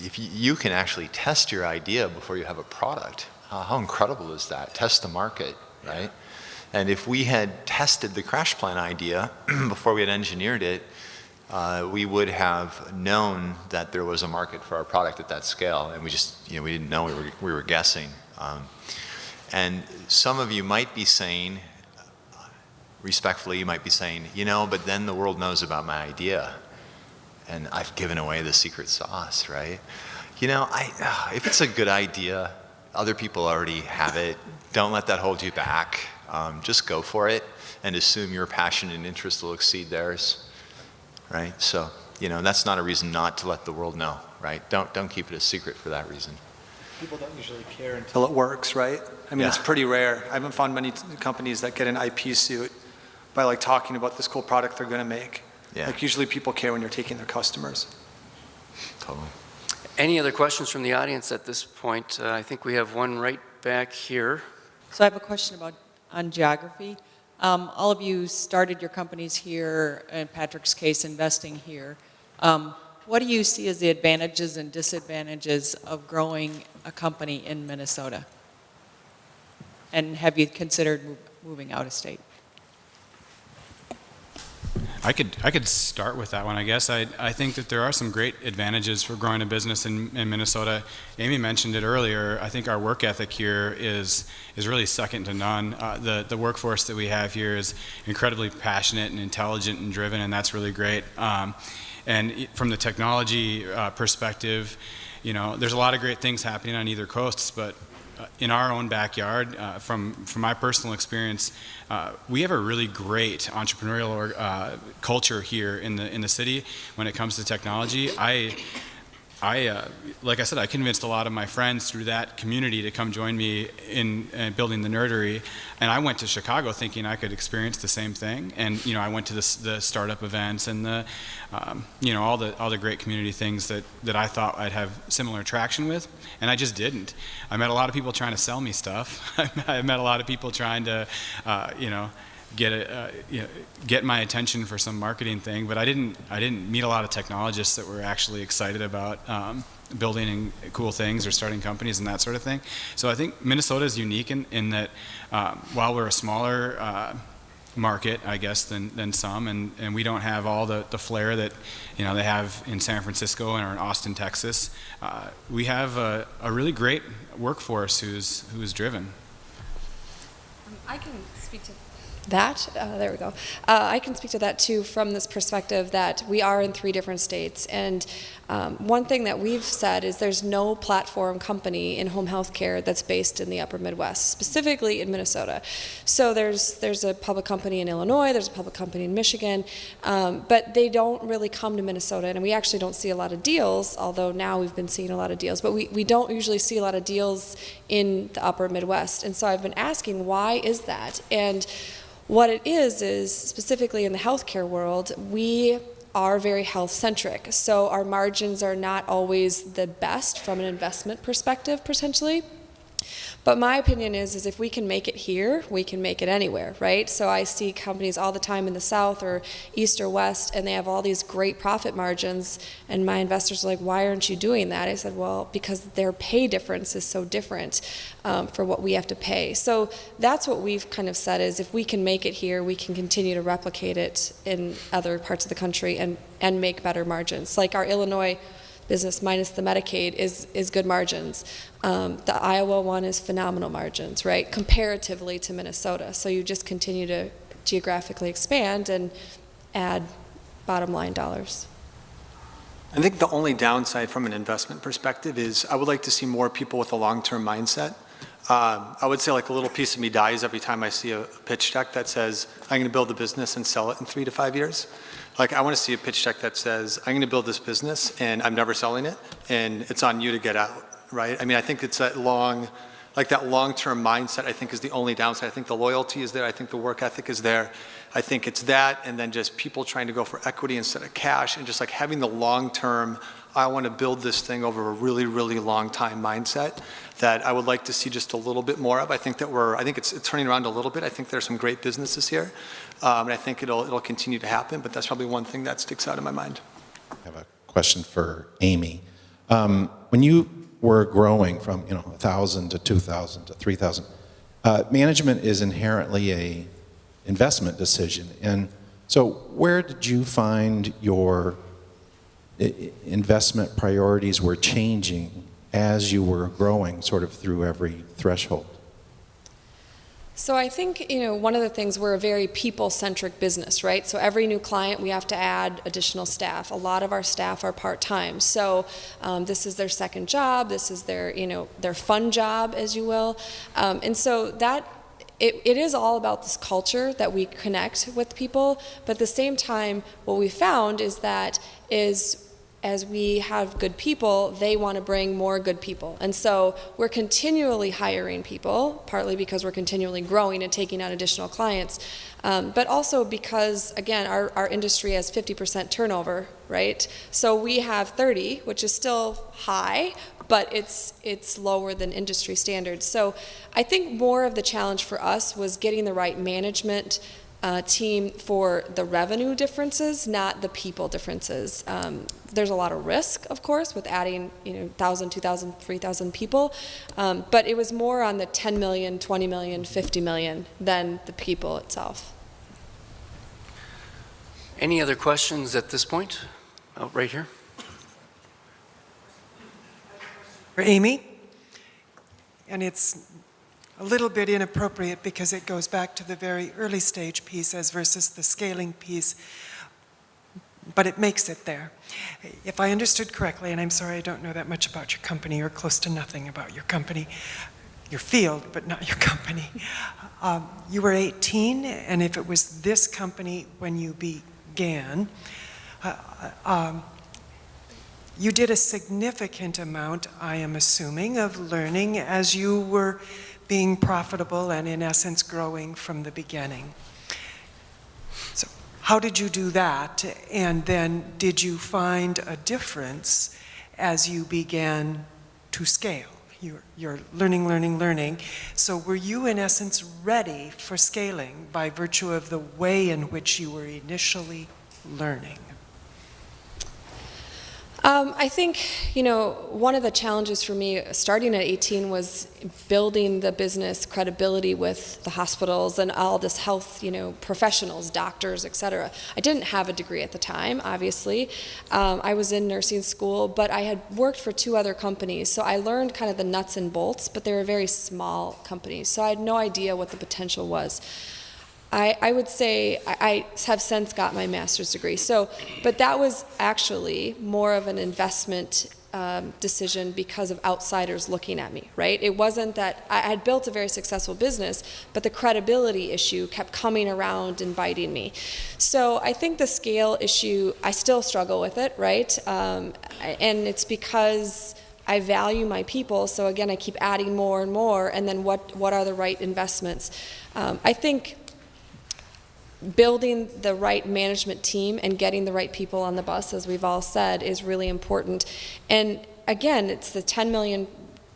if you can actually test your idea before you have a product, how incredible is that? Test the market, right? And if we had tested the Crash Plan idea before we had engineered it, we would have known that there was a market for our product at that scale, and we just, we didn't know, we were guessing. And some of you might be saying, respectfully, you might be saying, but then the world knows about my idea, and I've given away the secret sauce, right? If it's a good idea, other people already have it. Don't let that hold you back. Just go for it and assume your passion and interest will exceed theirs. Right? So, that's not a reason not to let the world know, right? Don't keep it a secret for that reason. People don't usually care until it works, right? I mean, It's pretty rare. I haven't found many companies that get an IP suit by talking about this cool product they're going to make. Yeah. Usually people care when you're taking their customers. Totally. Any other questions from the audience at this point? I think we have one right back here. So I have a question on geography. All of you started your companies here, in Patrick's case, investing here. What do you see as the advantages and disadvantages of growing a company in Minnesota? And have you considered moving out of state? I could start with that one, I guess. I think that there are some great advantages for growing a business in Minnesota. Amy mentioned it earlier. I think our work ethic here is really second to none. The workforce that we have here is incredibly passionate and intelligent and driven, and that's really great. And from the technology perspective, there's a lot of great things happening on either coasts, but in our own backyard, from my personal experience, we have a really great entrepreneurial culture here in the city when it comes to technology. Like I said, I convinced a lot of my friends through that community to come join me in building the Nerdery, and I went to Chicago thinking I could experience the same thing. And I went to the startup events and the all the great community things that I thought I'd have similar traction with, and I just didn't. I met a lot of people trying to sell me stuff. I met a lot of people trying to get my attention for some marketing thing, but I didn't meet a lot of technologists that were actually excited about building cool things or starting companies and that sort of thing. So I think Minnesota is unique in that while we're a smaller market, I guess, than some, and we don't have all the flair that they have in San Francisco or in Austin, Texas. We have a really great workforce who's driven. I can speak to There we go. I can speak to that too from this perspective that we are in 3 different states. And one thing that we've said is there's no platform company in home health care that's based in the upper Midwest, specifically in Minnesota. So there's a public company in Illinois, there's a public company in Michigan, but they don't really come to Minnesota. And we actually don't see a lot of deals, although now we've been seeing a lot of deals. But we don't usually see a lot of deals in the upper Midwest. And so I've been asking, why is that? And what it is specifically in the healthcare world, we are very health-centric. So our margins are not always the best from an investment perspective, potentially. But my opinion is if we can make it here, we can make it anywhere, right? So I see companies all the time in the South or East or West, and they have all these great profit margins, and my investors are like, why aren't you doing that? I said, well, because their pay difference is so different for what we have to pay. So that's what we've kind of said is if we can make it here, we can continue to replicate it in other parts of the country and make better margins. Like our Illinois business minus the Medicaid is good margins. The Iowa one is phenomenal margins, right, comparatively to Minnesota. So you just continue to geographically expand and add bottom line dollars. I think the only downside from an investment perspective is I would like to see more people with a long-term mindset. I would say like a little piece of me dies every time I see a pitch deck that says, I'm going to build a business and sell it in 3 to 5 years. Like I want to see a pitch deck that says, I'm going to build this business and I'm never selling it and it's on you to get out, right? I mean, I think it's that long-term mindset I think is the only downside. I think the loyalty is there. I think the work ethic is there. I think it's that and then just people trying to go for equity instead of cash and just like having the long-term, I want to build this thing over a really, really long time mindset that I would like to see just a little bit more of. I think it's turning around a little bit. I think there's some great businesses here. And I think it'll continue to happen, but that's probably one thing that sticks out in my mind. I have a question for Amy. When you were growing from 1,000 to 2,000 to 3,000, management is inherently a investment decision. And so where did you find your investment priorities were changing as you were growing sort of through every threshold? So I think, one of the things, we're a very people-centric business, right? So every new client, we have to add additional staff. A lot of our staff are part-time. So this is their second job. This is their, their fun job, as you will. And so it is all about this culture that we connect with people. But at the same time, what we found is that as we have good people, they want to bring more good people. And so we're continually hiring people, partly because we're continually growing and taking on additional clients, but also because, again, our industry has 50% turnover, right? So we have 30, which is still high, but it's lower than industry standards. So I think more of the challenge for us was getting the right management team for the revenue differences, not the people differences. There's a lot of risk, of course, with adding 1,000, 2,000, 3,000 people, but it was more on the 10 million, 20 million, 50 million than the people itself. Any other questions at this point? Oh, right here. For Amy, and it's a little bit inappropriate because it goes back to the very early stage piece as versus the scaling piece, but it makes it there. If I understood correctly, and I'm sorry I don't know that much about your company or close to nothing about your company, your field, but not your company. You were 18, and if it was this company when you began, you did a significant amount, I am assuming, of learning as you were being profitable and in essence growing from the beginning. So how did you do that? And then did you find a difference as you began to scale? You're learning. So were you in essence ready for scaling by virtue of the way in which you were initially learning? I think, one of the challenges for me starting at 18 was building the business credibility with the hospitals and all this health, professionals, doctors, et cetera. I didn't have a degree at the time, obviously. I was in nursing school, but I had worked for 2 other companies, so I learned kind of the nuts and bolts, but they were very small companies, so I had no idea what the potential was. I would say I have since got my master's degree. So, but that was actually more of an investment decision because of outsiders looking at me, right? It wasn't that I had built a very successful business, but the credibility issue kept coming around and biting me. So I think the scale issue, I still struggle with it, right? And it's because I value my people, so again, I keep adding more and more, and then what are the right investments? I think building the right management team and getting the right people on the bus, as we've all said, is really important. And again, it's the 10 million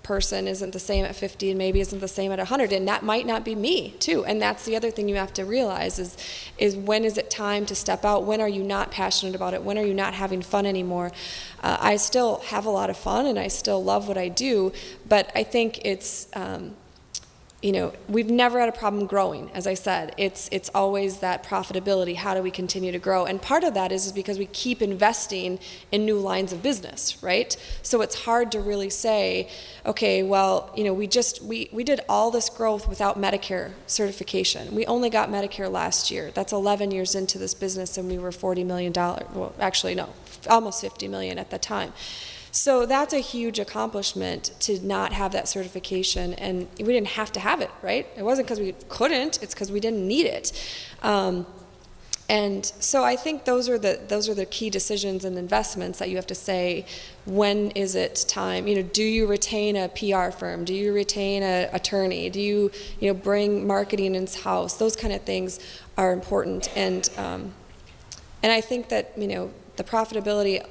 person isn't the same at 50 and maybe isn't the same at 100, and that might not be me too. And that's the other thing you have to realize is when is it time to step out? When are you not passionate about it? When are you not having fun anymore? I still have a lot of fun and I still love what I do, but I think it's we've never had a problem growing, as I said. It's always that profitability. How do we continue to grow? And part of that is because we keep investing in new lines of business, right? So it's hard to really say, okay, well, we did all this growth without Medicare certification. We only got Medicare last year. That's 11 years into this business, and we were $40 million. Well, actually, no, almost $50 million at the time. So that's a huge accomplishment to not have that certification, and we didn't have to have it, right? It wasn't because we couldn't, it's because we didn't need it. And so I think those are the key decisions and investments that you have to say, when is it time? Do you retain a PR firm? Do you retain an attorney? Do you bring marketing in-house? Those kind of things are important, and I think that the profitability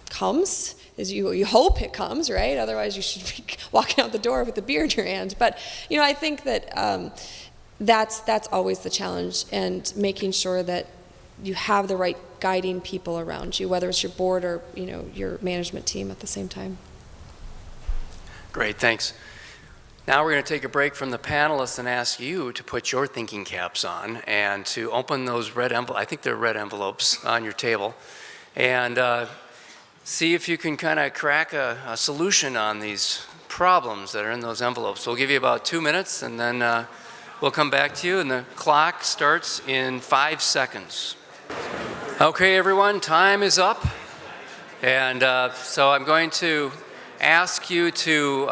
comes. Is you hope it comes, right? Otherwise, you should be walking out the door with a beer in your hand. But I think that that's always the challenge, and making sure that you have the right guiding people around you, whether it's your board or your management team at the same time. Great, thanks. Now we're going to take a break from the panelists and ask you to put your thinking caps on and to open those red envelopes. I think they're red envelopes on your table, and see if you can kind of crack a solution on these problems that are in those envelopes. We'll give you about 2 minutes, and then we'll come back to you, and the clock starts in 5 seconds. Okay, everyone, time is up. And so I'm going to ask you to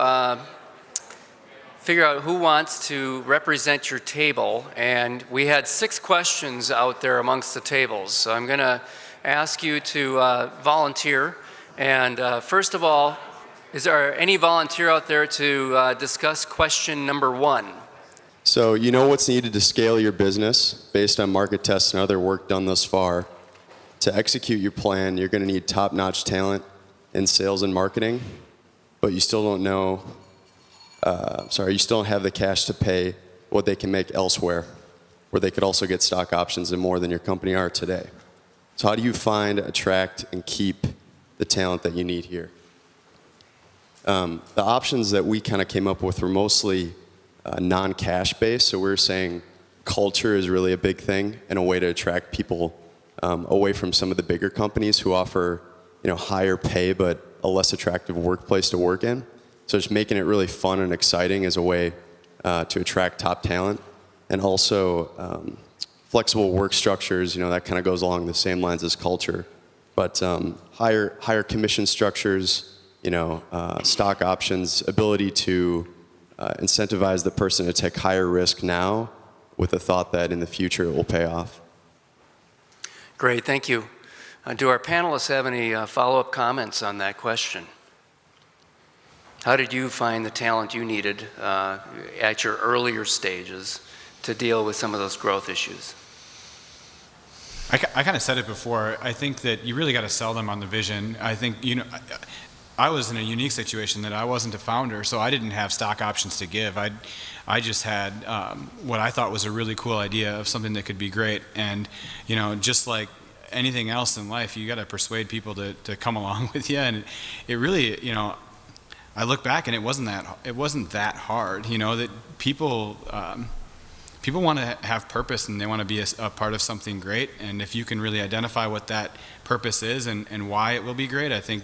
figure out who wants to represent your table. And we had 6 questions out there amongst the tables. So I'm going to ask you to volunteer. And first of all, is there any volunteer out there to discuss question number 1? So what's needed to scale your business based on market tests and other work done thus far. To execute your plan, you're going to need top-notch talent in sales and marketing, but you still don't know, you still don't have the cash to pay what they can make elsewhere, where they could also get stock options and more than your company are today. So how do you find, attract, and keep the talent that you need here? The options that we kind of came up with were mostly non-cash based, so we're saying culture is really a big thing and a way to attract people away from some of the bigger companies who offer higher pay but a less attractive workplace to work in. So just making it really fun and exciting as a way to attract top talent, and also flexible work structures. That kind of goes along the same lines as culture, but higher commission structures, stock options, ability to incentivize the person to take higher risk now with the thought that in the future it will pay off. Great, thank you. Do our panelists have any follow-up comments on that question? How did you find the talent you needed at your earlier stages to deal with some of those growth issues? I kind of said it before. I think that you really got to sell them on the vision. I think, I was in a unique situation that I wasn't a founder, so I didn't have stock options to give. I just had what I thought was a really cool idea of something that could be great. And, just like anything else in life, you got to persuade people to come along with you. And it really, I look back and it wasn't that hard, that people want to have purpose and they want to be a part of something great. And if you can really identify what that purpose is and why it will be great, I think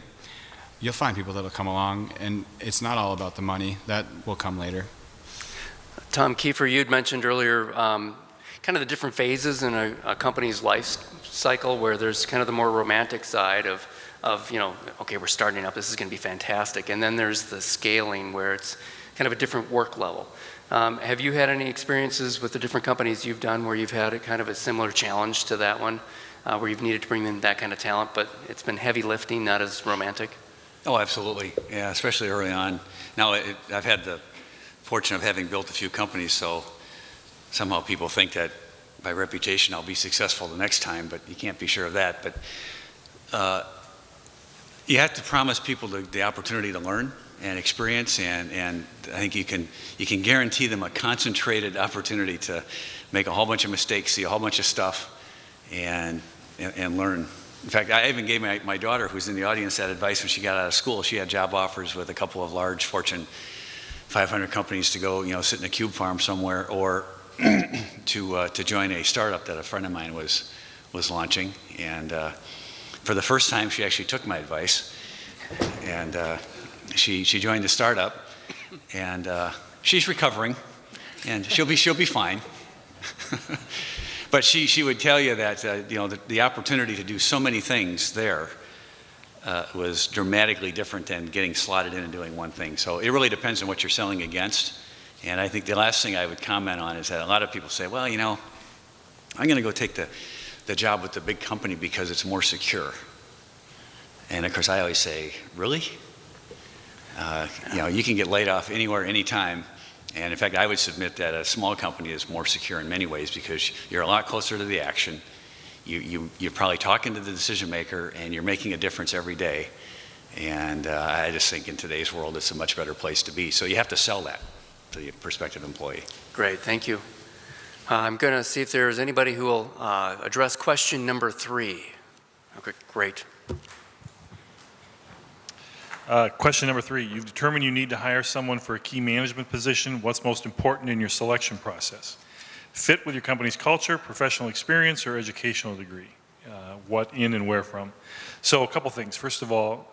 you'll find people that'll come along, and it's not all about the money. That will come later. Tom Kiefer, you'd mentioned earlier kind of the different phases in a company's life cycle, where there's kind of the more romantic side of okay, we're starting up, this is going to be fantastic. And then there's the scaling where it's kind of a different work level. Have you had any experiences with the different companies you've done where you've had a kind of a similar challenge to that one, where you've needed to bring in that kind of talent, but it's been heavy lifting, not as romantic? Oh, absolutely. Yeah, especially early on. Now, I've had the fortune of having built a few companies, so somehow people think that by reputation I'll be successful the next time, but you can't be sure of that. But you have to promise people the opportunity to learn and experience, and I think you can guarantee them a concentrated opportunity to make a whole bunch of mistakes, see a whole bunch of stuff, and learn. In fact, I even gave my daughter, who's in the audience, that advice when she got out of school. She had job offers with a couple of large Fortune 500 companies to go, sit in a cube farm somewhere, or to join a startup that a friend of mine was launching. And for the first time, she actually took my advice, and she joined the startup, and she's recovering, and she'll be fine. But she would tell you that the opportunity to do so many things there was dramatically different than getting slotted in and doing one thing. So it really depends on what you're selling against. And I think the last thing I would comment on is that a lot of people say, well, I'm going to go take the job with the big company because it's more secure. And of course, I always say, really? You can get laid off anywhere, anytime. And in fact, I would submit that a small company is more secure in many ways because you're a lot closer to the action. You're probably talking to the decision maker, and you're making a difference every day. And I just think in today's world, it's a much better place to be. So you have to sell that to the prospective employee. Great, thank you. I'm going to see if there's anybody who will address question number 3. Okay, great. Question number 3, you've determined you need to hire someone for a key management position. What's most important in your selection process? Fit with your company's culture, professional experience, or educational degree? What, in, and where from? So a couple things. First of all,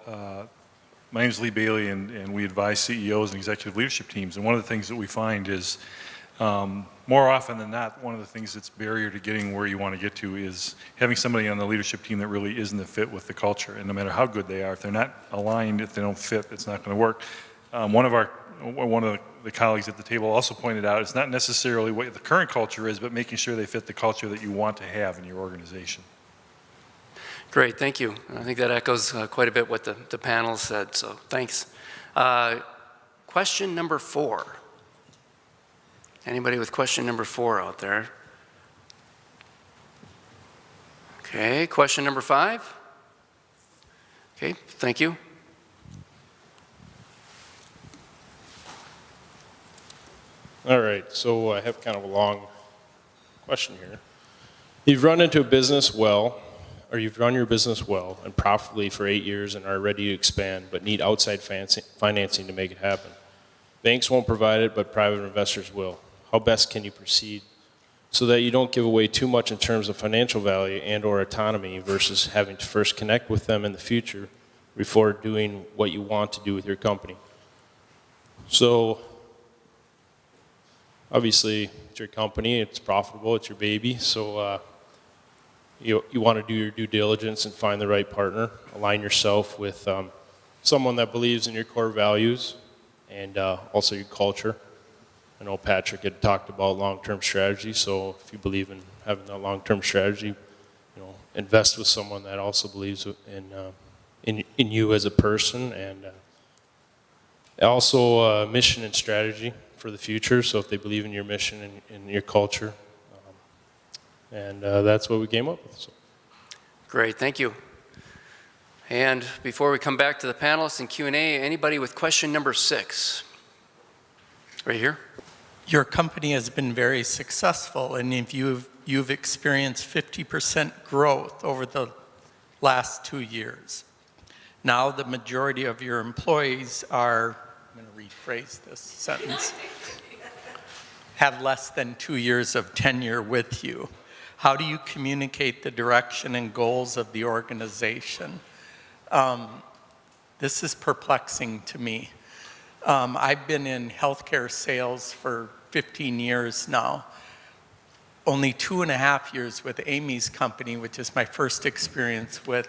my name is Lee Bailey, and we advise CEOs and executive leadership teams. And one of the things that we find is, more often than not, one of the things that's barrier to getting where you want to get to is having somebody on the leadership team that really isn't a fit with the culture. And no matter how good they are, if they're not aligned, if they don't fit, it's not going to work. One of the colleagues at the table also pointed out it's not necessarily what the current culture is, but making sure they fit the culture that you want to have in your organization. Great, thank you. I think that echoes quite a bit what the panel said, so thanks. Question number 4. Anybody with question number 4 out there? Okay, question number 5? Okay, thank you. All right, so I have kind of a long question here. You've run your business well and profitably for 8 years and are ready to expand, but need outside financing to make it happen. Banks won't provide it, but private investors will. How best can you proceed so that you don't give away too much in terms of financial value and or autonomy versus having to first connect with them in the future before doing what you want to do with your company? So obviously it's your company, it's profitable, it's your baby, so you want to do your due diligence and find the right partner, align yourself with someone that believes in your core values and also your culture. I know Patrick had talked about long-term strategy, so if you believe in having a long-term strategy, invest with someone that also believes in you as a person, and also mission and strategy for the future. So if they believe in your mission and your culture, and that's what we came up with. So. Great, thank you. And before we come back to the panelists and Q&A, anybody with question number 6? Right here. Your company has been very successful, and if you've experienced 50% growth over the last 2 years. Now the majority of your employees are, I'm going to rephrase this sentence, have less than 2 years of tenure with you. How do you communicate the direction and goals of the organization? This is perplexing to me. I've been in healthcare sales for 15 years now. only 2.5 years with Amy's company, which is my first experience with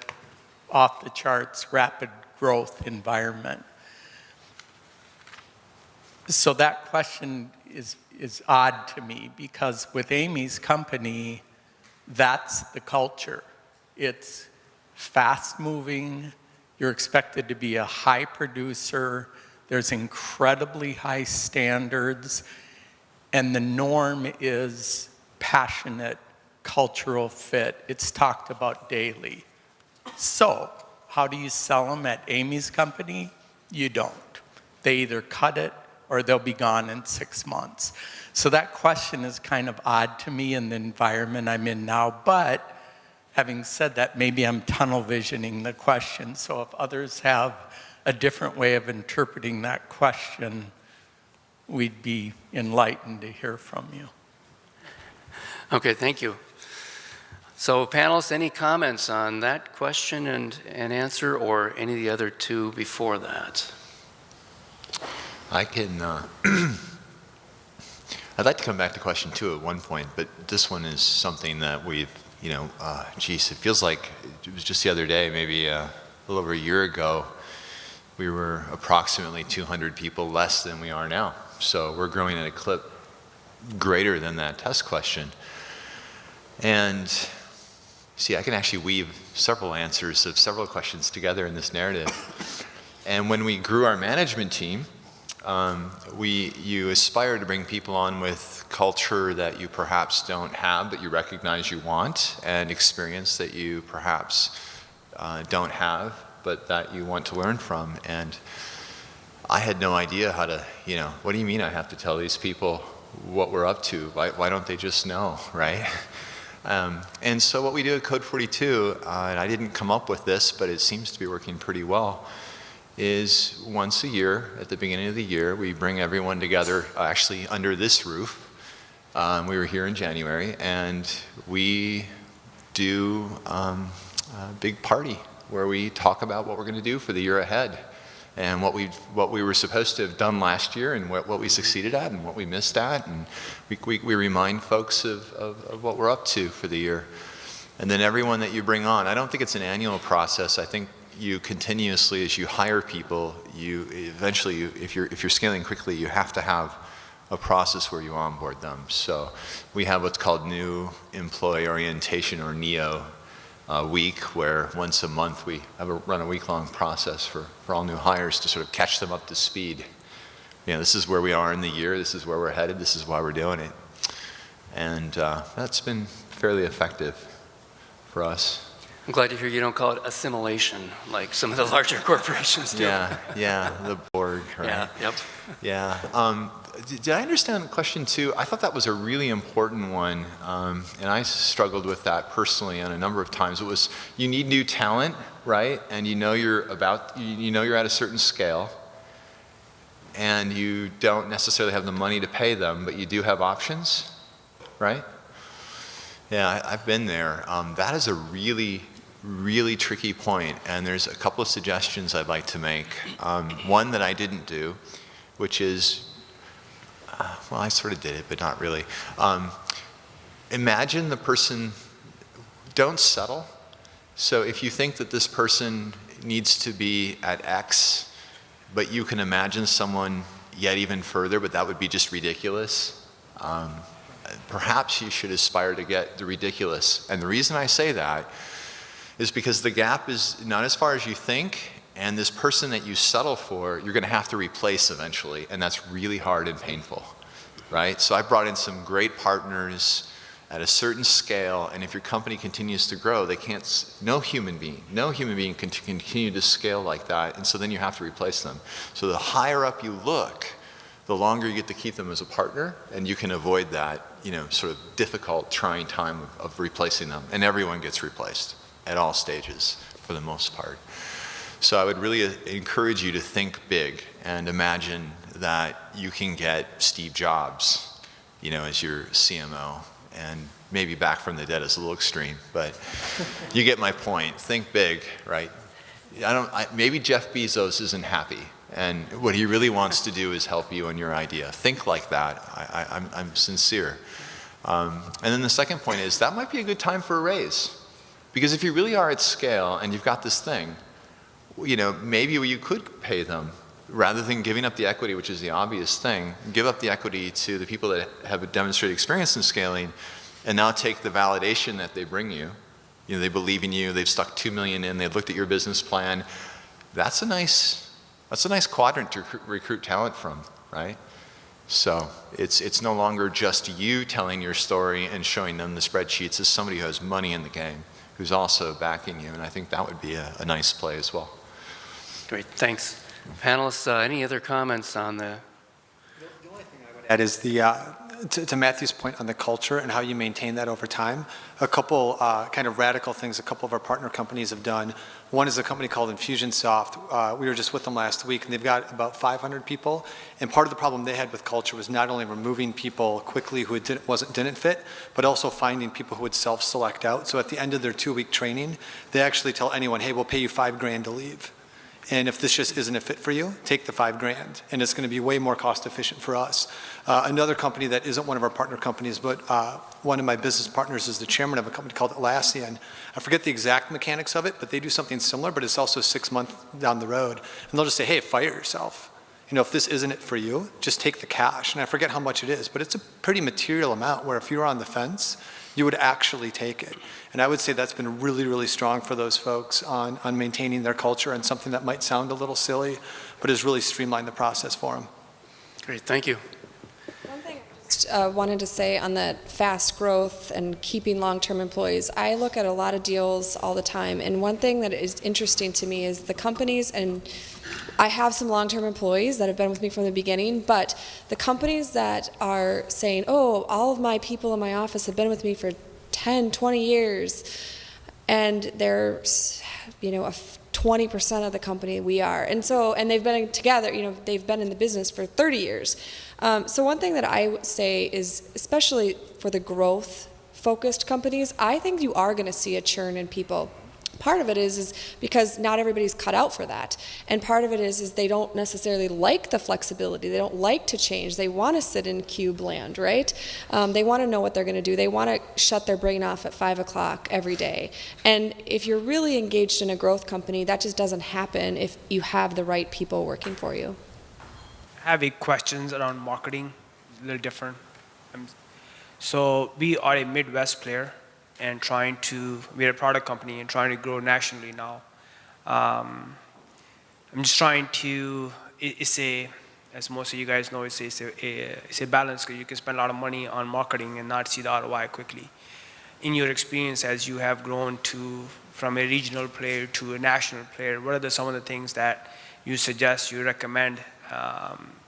off the charts rapid growth environment. So that question is odd to me, because with Amy's company, that's the culture. It's fast moving, you're expected to be a high producer, there's incredibly high standards, and the norm is passionate cultural fit. It's talked about daily. So, how do you sell them at Amy's company? You don't. They either cut it or they'll be gone in 6 months. So that question is kind of odd to me in the environment I'm in now, but having said that, maybe I'm tunnel visioning the question. So if others have a different way of interpreting that question, we'd be enlightened to hear from you. Okay, thank you. So panelists, any comments on that question and answer, or any of the other two before that? I can, I'd like to come back to question 2 at one point, but this one is something that we've, geez, it feels like it was just the other day, maybe a little over a year ago, we were approximately 200 people less than we are now. So we're growing at a clip greater than that test question. And see, I can actually weave several answers of several questions together in this narrative. And when we grew our management team, you aspire to bring people on with culture that you perhaps don't have, but you recognize you want, and experience that you perhaps don't have, but that you want to learn from. And I had no idea how to, what do you mean I have to tell these people what we're up to? Why don't they just know, right? And so what we do at Code 42, and I didn't come up with this, but it seems to be working pretty well, is once a year, at the beginning of the year, we bring everyone together, actually under this roof. We were here in January, and we do a big party where we talk about what we're going to do for the year ahead, and what we were supposed to have done last year, and what we succeeded at, and what we missed at, and we remind folks of what we're up to for the year. And then everyone that you bring on, I don't think it's an annual process. I think you continuously, as you hire people, you eventually, if you're scaling quickly, you have to have a process where you onboard them. So we have what's called New Employee Orientation, or NEO, week, where once a month we run a week-long process for all new hires to sort of catch them up to speed. This is where we are in the year, this is where we're headed, this is why we're doing it. And that's been fairly effective for us. I'm glad to hear you don't call it assimilation like some of the larger corporations do. Yeah, the Borg, right? Yeah, yep. Yeah. Did I understand question 2? I thought that was a really important one, and I struggled with that personally on a number of times. It was, you need new talent, right? And you're at a certain scale, and you don't necessarily have the money to pay them, but you do have options, right? Yeah, I've been there. That is a really, really tricky point, and there's a couple of suggestions I'd like to make. One that I didn't do, which is, well, I sort of did it, but not really. Imagine the person, don't settle. So if you think that this person needs to be at X, but you can imagine someone yet even further, but that would be just ridiculous. Perhaps you should aspire to get the ridiculous. And the reason I say that is because the gap is not as far as you think, and this person that you settle for, you're going to have to replace eventually, and that's really hard and painful, right? So I brought in some great partners at a certain scale, and if your company continues to grow, no human being can continue to scale like that, and so then you have to replace them. So the higher up you look, the longer you get to keep them as a partner, and you can avoid that, sort of difficult, trying time of replacing them. And everyone gets replaced at all stages, for the most part. So I would really encourage you to think big and imagine that you can get Steve Jobs, as your CMO, and maybe back from the dead is a little extreme, but you get my point. Think big, right? Maybe Jeff Bezos isn't happy, and what he really wants to do is help you on your idea. Think like that. I'm sincere. And then the second point is that might be a good time for a raise. Because if you really are at scale and you've got this thing, maybe you could pay them rather than giving up the equity, which is the obvious thing, give up the equity to the people that have a demonstrated experience in scaling and now take the validation that they bring you. They believe in you, they've stuck $2 million in, they've looked at your business plan. That's a nice quadrant to recruit talent from, right? So it's no longer just you telling your story and showing them the spreadsheets. It's somebody who has money in the game, who's also backing you, and I think that would be a nice play as well. Great, thanks. Panelists, any other comments on the? The only thing I would add is to Matthew's point on the culture and how you maintain that over time. A couple kind of radical things a couple of our partner companies have done. One is a company called Infusionsoft. We were just with them last week, and they've got about 500 people. And part of the problem they had with culture was not only removing people quickly who didn't fit, but also finding people who would self-select out. So at the end of their 2-week training, they actually tell anyone, hey, we'll pay you $5,000 to leave. And if this just isn't a fit for you, take the $5,000, and it's going to be way more cost efficient for us. Another company that isn't one of our partner companies, but one of my business partners is the chairman of a company called Atlassian. I forget the exact mechanics of it, but they do something similar, but it's also 6 months down the road. And they'll just say, hey, fire yourself. If this isn't it for you, just take the cash. And I forget how much it is, but it's a pretty material amount where if you're on the fence, you would actually take it. And I would say that's been really, really strong for those folks on maintaining their culture, and something that might sound a little silly, but has really streamlined the process for them. Great, thank you. One thing I just wanted to say on that fast growth and keeping long-term employees, I look at a lot of deals all the time, and one thing that is interesting to me is the companies, and I have some long-term employees that have been with me from the beginning, but the companies that are saying, oh, all of my people in my office have been with me for 10, 20 years, and they're, 20% of the company we are. And they've been together, they've been in the business for 30 years. So one thing that I would say is, especially for the growth-focused companies, I think you are going to see a churn in people. Part of it is because not everybody's cut out for that. And part of it is they don't necessarily like the flexibility. They don't like to change. They want to sit in cube land, right? They want to know what they're going to do. They want to shut their brain off at 5 o'clock every day. And if you're really engaged in a growth company, that just doesn't happen if you have the right people working for you. I have questions around marketing, a little different. So we are a Midwest player, and we're a product company and trying to grow nationally now. I'm just trying to, as most of you guys know, it's a balance, because you can spend a lot of money on marketing and not see the ROI quickly. In your experience, as you have grown from a regional player to a national player, what are some of the things that you suggest, you recommend,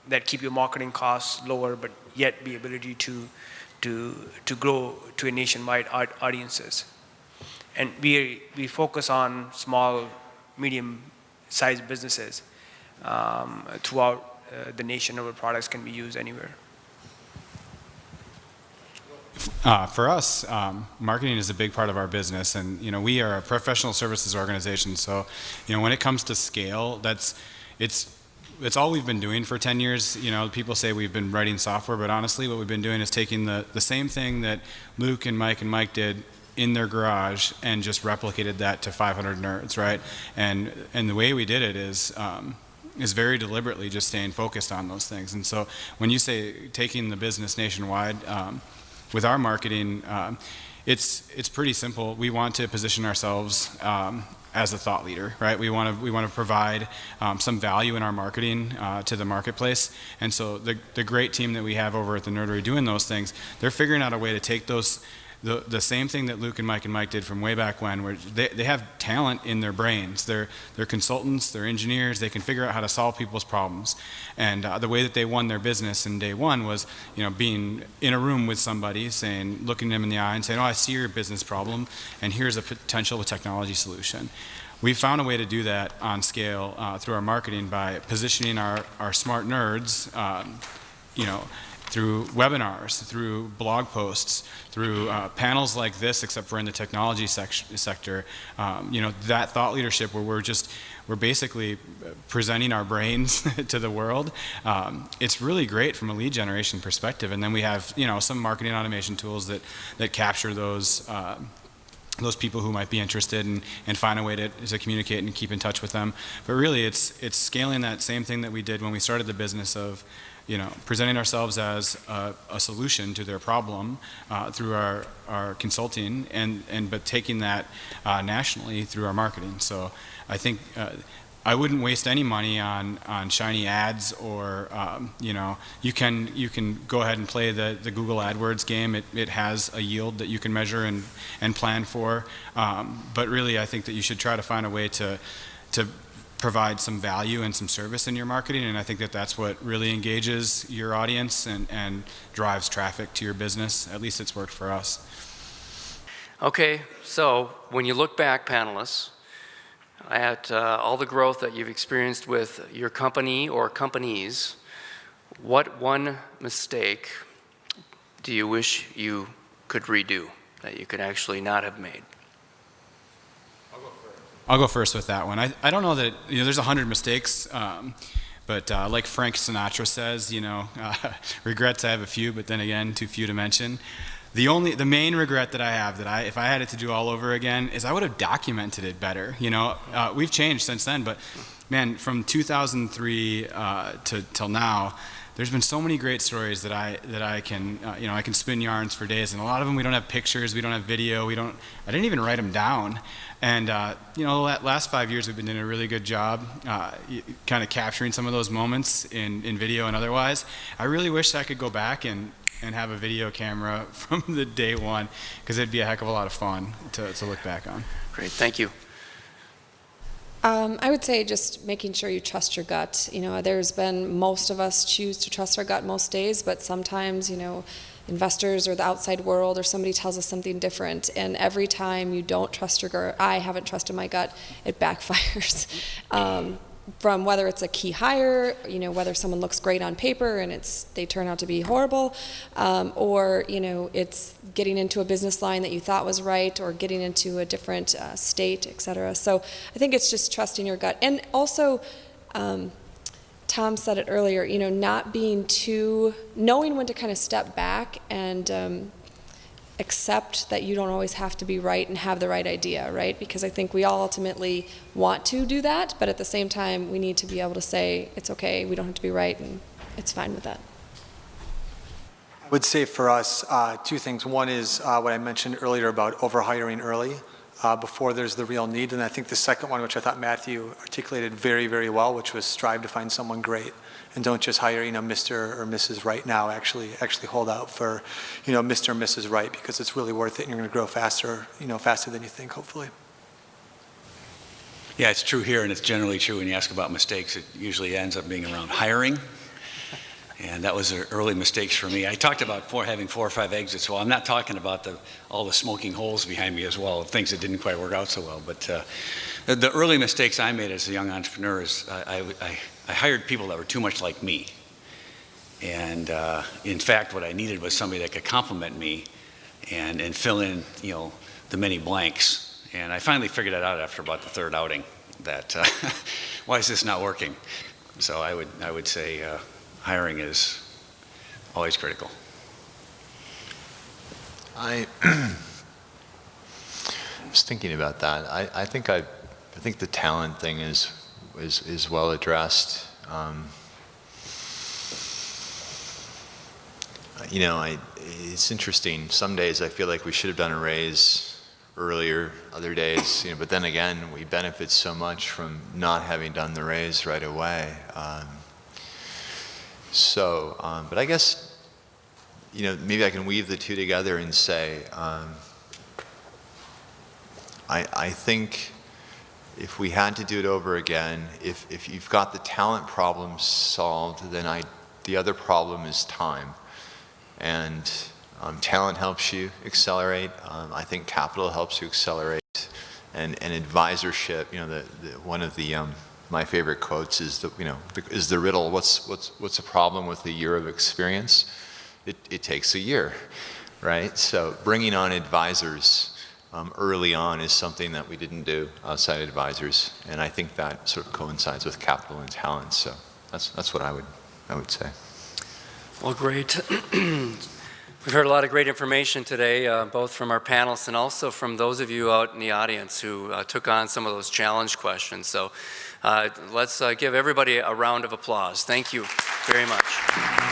that keep your marketing costs lower, but yet be ability to grow to a nationwide audiences? And we focus on small, medium-sized businesses throughout the nation. Our products can be used anywhere. For us, marketing is a big part of our business, and we are a professional services organization. So, when it comes to scale, it's all we've been doing for 10 years. People say we've been writing software, but honestly, what we've been doing is taking the same thing that Luke and Mike did in their garage and just replicated that to 500 nerds, right? And the way we did it is very deliberately just staying focused on those things. And so when you say taking the business nationwide, with our marketing, it's pretty simple. We want to position ourselves as a thought leader, right? We want to provide some value in our marketing to the marketplace. And so the great team that we have over at the Nerdery doing those things, they're figuring out a way to take the same thing that Luke and Mike did from way back when, where they have talent in their brains. They're consultants, they're engineers, they can figure out how to solve people's problems. And the way that they won their business in day one was, being in a room with somebody, looking them in the eye and saying, oh, I see your business problem, and here's a potential technology solution. We found a way to do that on scale through our marketing by positioning our smart nerds, through webinars, through blog posts, through panels like this, except for in the technology sector. You know, that thought leadership where we're basically presenting our brains to the world. It's really great from a lead generation perspective. And then we have, you know, some marketing automation tools that capture those people who might be interested and find a way to communicate and keep in touch with them. But really, it's scaling that same thing that we did when we started the business of, you know, presenting ourselves as a solution to their problem through our consulting, but taking that nationally through our marketing. So I think I wouldn't waste any money on shiny ads or you know, you can go ahead and play the Google AdWords game. It has a yield that you can measure and plan for. But really, I think that you should try to find a way to provide some value and some service in your marketing, and I think that that's what really engages your audience and drives traffic to your business. At least it's worked for us. Okay, so when you look back, panelists, at all the growth that you've experienced with your company or companies, what one mistake do you wish you could redo, that you could actually not have made? I'll go first with that one. I don't know that, you know, there's 100 mistakes, but like Frank Sinatra says, you know, regrets I have a few, but then again, too few to mention. The main regret that I have, if I had it to do all over again, is I would have documented it better. You know, we've changed since then, but man, from 2003 till now, there's been so many great stories that I can you know, I can spin yarns for days, and a lot of them we don't have pictures, we don't have video, I didn't even write them down. And you know, the last 5 years we've been doing a really good job kind of capturing some of those moments in video and otherwise. I really wish I could go back and have a video camera from the day one, because it'd be a heck of a lot of fun to look back on. Great, thank you. I would say just making sure you trust your gut. You know, most of us choose to trust our gut most days, but sometimes, you know, investors or the outside world or somebody tells us something different, and every time you don't trust your gut, I haven't trusted my gut, it backfires. From whether it's a key hire, you know, whether someone looks great on paper and they turn out to be horrible, or, you know, it's getting into a business line that you thought was right, or getting into a different state, et cetera. So I think it's just trusting your gut. And also, Tom said it earlier, you know, knowing when to kind of step back and accept that you don't always have to be right and have the right idea, right? Because I think we all ultimately want to do that, but at the same time, we need to be able to say, it's okay, we don't have to be right, and it's fine with that. I would say for us, two things. One is what I mentioned earlier about overhiring early before there's the real need. And I think the second one, which I thought Matthew articulated very, very well, which was strive to find someone great. And don't just hire, you know, Mr. or Mrs. Right now. Actually hold out for, you know, Mr. or Mrs. Right, because it's really worth it, and you're going to grow faster, you know, faster than you think, hopefully. Yeah, it's true here, and it's generally true when you ask about mistakes. It usually ends up being around hiring, and that was the early mistakes for me. I talked about having 4 or 5 exits. Well, I'm not talking about all the smoking holes behind me as well, things that didn't quite work out so well. But the early mistakes I made as a young entrepreneur is I hired people that were too much like me. And in fact, what I needed was somebody that could complement me and fill in, you know, the many blanks. And I finally figured that out after about the 3rd outing, that why is this not working? So I would say hiring is always critical. I was thinking about that. I think the talent thing is well addressed. You know, it's interesting. Some days I feel like we should have done a raise earlier. Other days, you know, but then again, we benefit so much from not having done the raise right away. But I guess, you know, maybe I can weave the two together and say, I think if we had to do it over again, if you've got the talent problem solved, then the other problem is time. And talent helps you accelerate. I think capital helps you accelerate. And advisorship, you know, one of the my favorite quotes is the riddle. What's a problem with a year of experience? it takes a year, right? So bringing on advisors early on is something that we didn't do, outside advisors, and I think that sort of coincides with capital and talent. So that's what I would say. Well, great. We've heard a lot of great information today, both from our panelists and also from those of you out in the audience who took on some of those challenge questions. So let's give everybody a round of applause. Thank you very much.